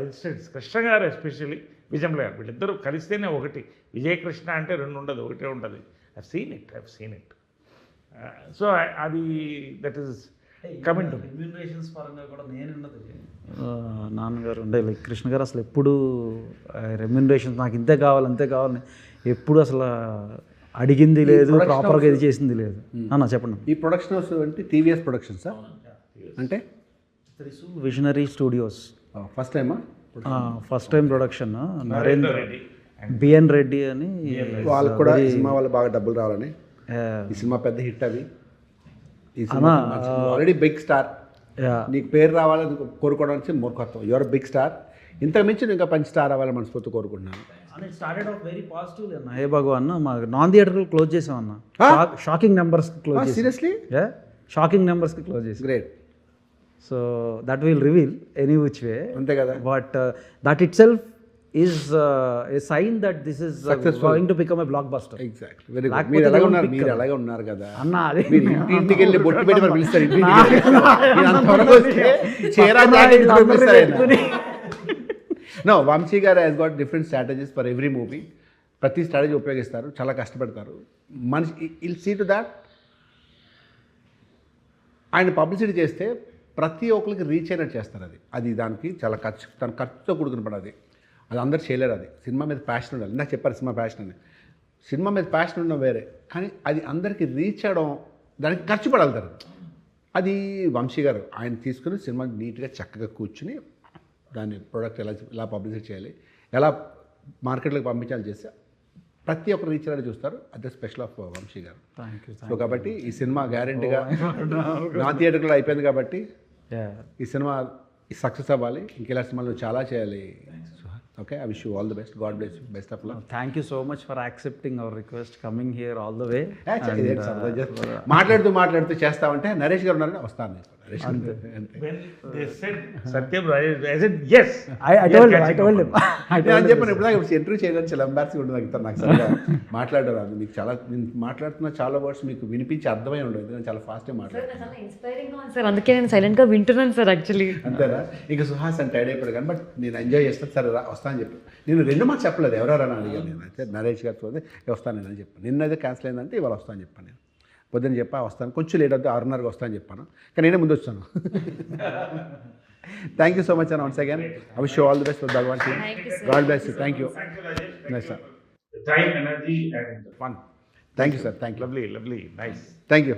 incidents. Krishna గారు ఎస్పెషల్లీ, విజయమ్ల గారు, వీళ్ళిద్దరూ కలిస్తేనే ఒకటి. విజయకృష్ణ అంటే 2 ఉండదు, ఒకటే ఉంటుంది. I seen it. సో అది that is coming to remunerations పరంగా కూడా నేనున్నది నాన్నగారు ఉండే లైక్ కృష్ణ గారు అసలు ఎప్పుడు రెమ్యూనరేషన్స్ నాకు ఇంతే కావాలి అంతే కావాలని ఎప్పుడు అసలు అడిగింది లేదు, ప్రాపర్గా ఇది చేసింది లేదు. అన్న చెప్పండి. ఈ ప్రొడక్షన్ హౌస్ అంటే టీవీఎస్ ప్రొడక్షన్స్ అంటే విజనరీ స్టూడియోస్ ఫస్ట్ టైమా? First time production. Narendra BN Reddy అని, వాళ్ళకు కూడా ఈ సినిమా వాళ్ళు బాగా డబ్బులు రావాలని, ఈ సినిమా పెద్ద హిట్ అవి, ఈ సినిమా ఆల్రెడీ బిగ్ స్టార్, నీకు పేరు రావాలని కోరుకోవడానికి మూర్ఖత్వం. యువర్ బిగ్ స్టార్, ఇంతకు మించి ఇంకా పంచ్ స్టార్ అవ్వాలని మనస్ఫూర్తి కోరుకుంటున్నాను. స్టార్టెడ్ ఆఫ్ వెరీ పాజిటివ్ అన్న. హే భగవాన్ మా నాన్ థియేటర్ క్లోజ్ చేసామన్న, షాకింగ్ నెంబర్స్ క్లోజ్ చేసాం. సీరియస్లీ? షాకింగ్ నెంబర్స్కి క్లోజ్ చేసాం. Great. So that will reveal any which way, అంతే కదా. But that itself is a sign that this is going to become a blockbuster. Exactly. Very good. మీరు ఎలాగ ఉన్నారు, మీరు ఎలాగే ఉన్నారు కదా అన్న. అదే మీరు ఇంటికి వెళ్ళి బొట్టు పెట్టి మరి పిలుస్తారు, ఇంటికి అంతవరకు వస్తే చీరా జాకెట్ పంపిస్తారు. నో, వంశీ గారు has got different strategies for every movie. ప్రతి స్ట్రాటజీ ఉపయోగిస్తారు, చాలా కష్టపడతారు. మనిషి ఇల్ సీ టు దాట్. ఆయన పబ్లిసిటీ చేస్తే ప్రతి ఒక్కరికి రీచ్ అయినట్టు చేస్తారు. అది దానికి చాలా తన ఖర్చుతో కూడుకున్న పని. అది అందరు చేయలేరు. అది సినిమా మీద ప్యాషన్ ఉండాలి. ఇందాక చెప్పారు సినిమా ప్యాషన్ అని. సినిమా మీద ప్యాషన్ ఉండడం వేరే, కానీ అది అందరికీ రీచ్ అవ్వడం, దానికి ఖర్చు పడగలుగుతారు. అది వంశీ గారు ఆయన తీసుకుని సినిమా నీట్గా చక్కగా కూర్చుని దాని ప్రోడక్ట్ ఎలా పబ్లిసిటీ చేయాలి, ఎలా మార్కెట్లోకి పంపించాలి చేస్తే ప్రతి ఒక్కరు రీచ్ అయ్యేలా చూస్తారు. అదే స్పెషల్ ఆఫ్ వంశీ గారు. సో కాబట్టి ఈ సినిమా గ్యారెంటీగా నా థియేటర్లో అయిపోయింది కాబట్టి ఈ సినిమా సక్సెస్ అవ్వాలి. ఇంకెలా సినిమాలు చాలా చేయాలి. Okay, I wish you all the best. God bless you. Best of luck. Thank you so much for accepting hour request, coming here all the way. మాట్లాడుతూ చేస్తామంటే నరేష్ గారు ఉన్నారని వస్తాను. సత్యం అని చెప్పాను. ఇప్పుడు దాకా ఇంటర్వ్యూ చేయడానికి చాలా ఎంబారసింగ్ ఉంటుంది నాకు సరిగా మాట్లాడారు. అది మీకు చాలా, నేను మాట్లాడుతున్న చాలా వర్డ్స్ మీకు వినిపించి అర్థమై ఉండదు, ఎందుకంటే చాలా ఫాస్ట్గా మాట్లాడుతున్నాను సార్. అందుకే నేను సైలెంట్గా వింటున్నాను సార్ యాక్చువల్లీ. అంతేనా? ఇక సుహాస్ అని టైడ్ అయిపోయాడు కానీ, బట్ నేను ఎంజాయ్ చేస్తాను. సరే వస్తాను చెప్పి నేను 2 మాకు చెప్పలేదు, ఎవరెవరైనా అడిగాను. నేను అయితే నరేష్ గారితో వస్తాను నేను అని చెప్పాను. నిన్నైతే క్యాన్సిల్ అయిందంటే ఇవాళ వస్తాను చెప్పాను. నేను పొద్దున్న చెప్పా వస్తాను, కొంచెం లేట్ అవుతుంది, 6:30కి వస్తాను చెప్పాను, కానీ నేనే ముందు వచ్చాను. Thank you so much and once again I wish you all the best for Bhagavan team. God bless you. Thank you. Nice sir. Time, energy and fun. Thank you sir. Thank you. Lovely, nice. Thank you.